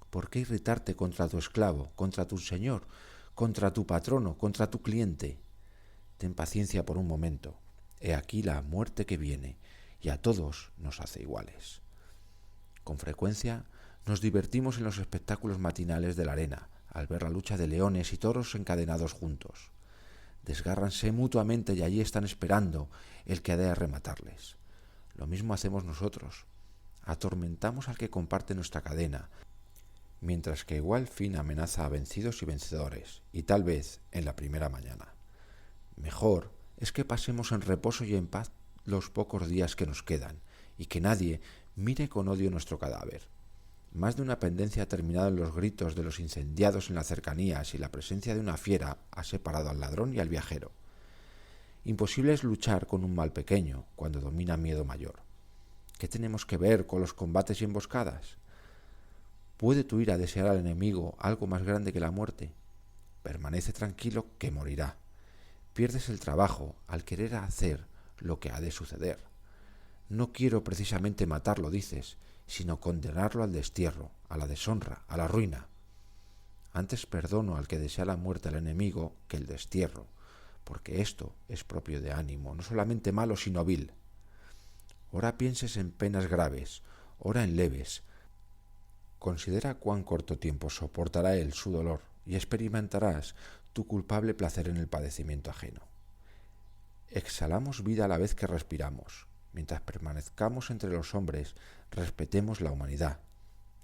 ¿Por qué irritarte contra tu esclavo, contra tu señor, contra tu patrono, contra tu cliente? Ten paciencia por un momento. He aquí la muerte que viene, y a todos nos hace iguales. Con frecuencia nos divertimos en los espectáculos matinales de la arena, al ver la lucha de leones y toros encadenados juntos. Desgárranse mutuamente y allí están esperando el que ha de rematarles. Lo mismo hacemos nosotros. Atormentamos al que comparte nuestra cadena, mientras que igual fin amenaza a vencidos y vencedores, y tal vez en la primera mañana. Mejor es que pasemos en reposo y en paz los pocos días que nos quedan, y que nadie mire con odio nuestro cadáver. Más de una pendencia ha terminado en los gritos de los incendiados en las cercanías y la presencia de una fiera ha separado al ladrón y al viajero. Imposible es luchar con un mal pequeño cuando domina miedo mayor. ¿Qué tenemos que ver con los combates y emboscadas? ¿Puede tu ira desear al enemigo algo más grande que la muerte? Permanece tranquilo que morirá. Pierdes el trabajo al querer hacer lo que ha de suceder. No quiero precisamente matarlo, dices, sino condenarlo al destierro, a la deshonra, a la ruina. Antes perdono al que desea la muerte al enemigo que el destierro, porque esto es propio de ánimo, no solamente malo, sino vil. Ora pienses en penas graves, ora en leves. Considera cuán corto tiempo soportará él su dolor y experimentarás tu culpable placer en el padecimiento ajeno. Exhalamos vida a la vez que respiramos. Mientras permanezcamos entre los hombres, respetemos la humanidad.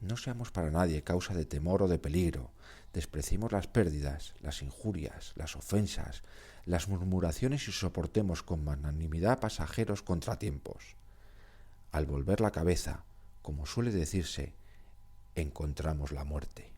No seamos para nadie causa de temor o de peligro. Despreciemos las pérdidas, las injurias, las ofensas, las murmuraciones y soportemos con magnanimidad pasajeros contratiempos. Al volver la cabeza, como suele decirse, encontramos la muerte.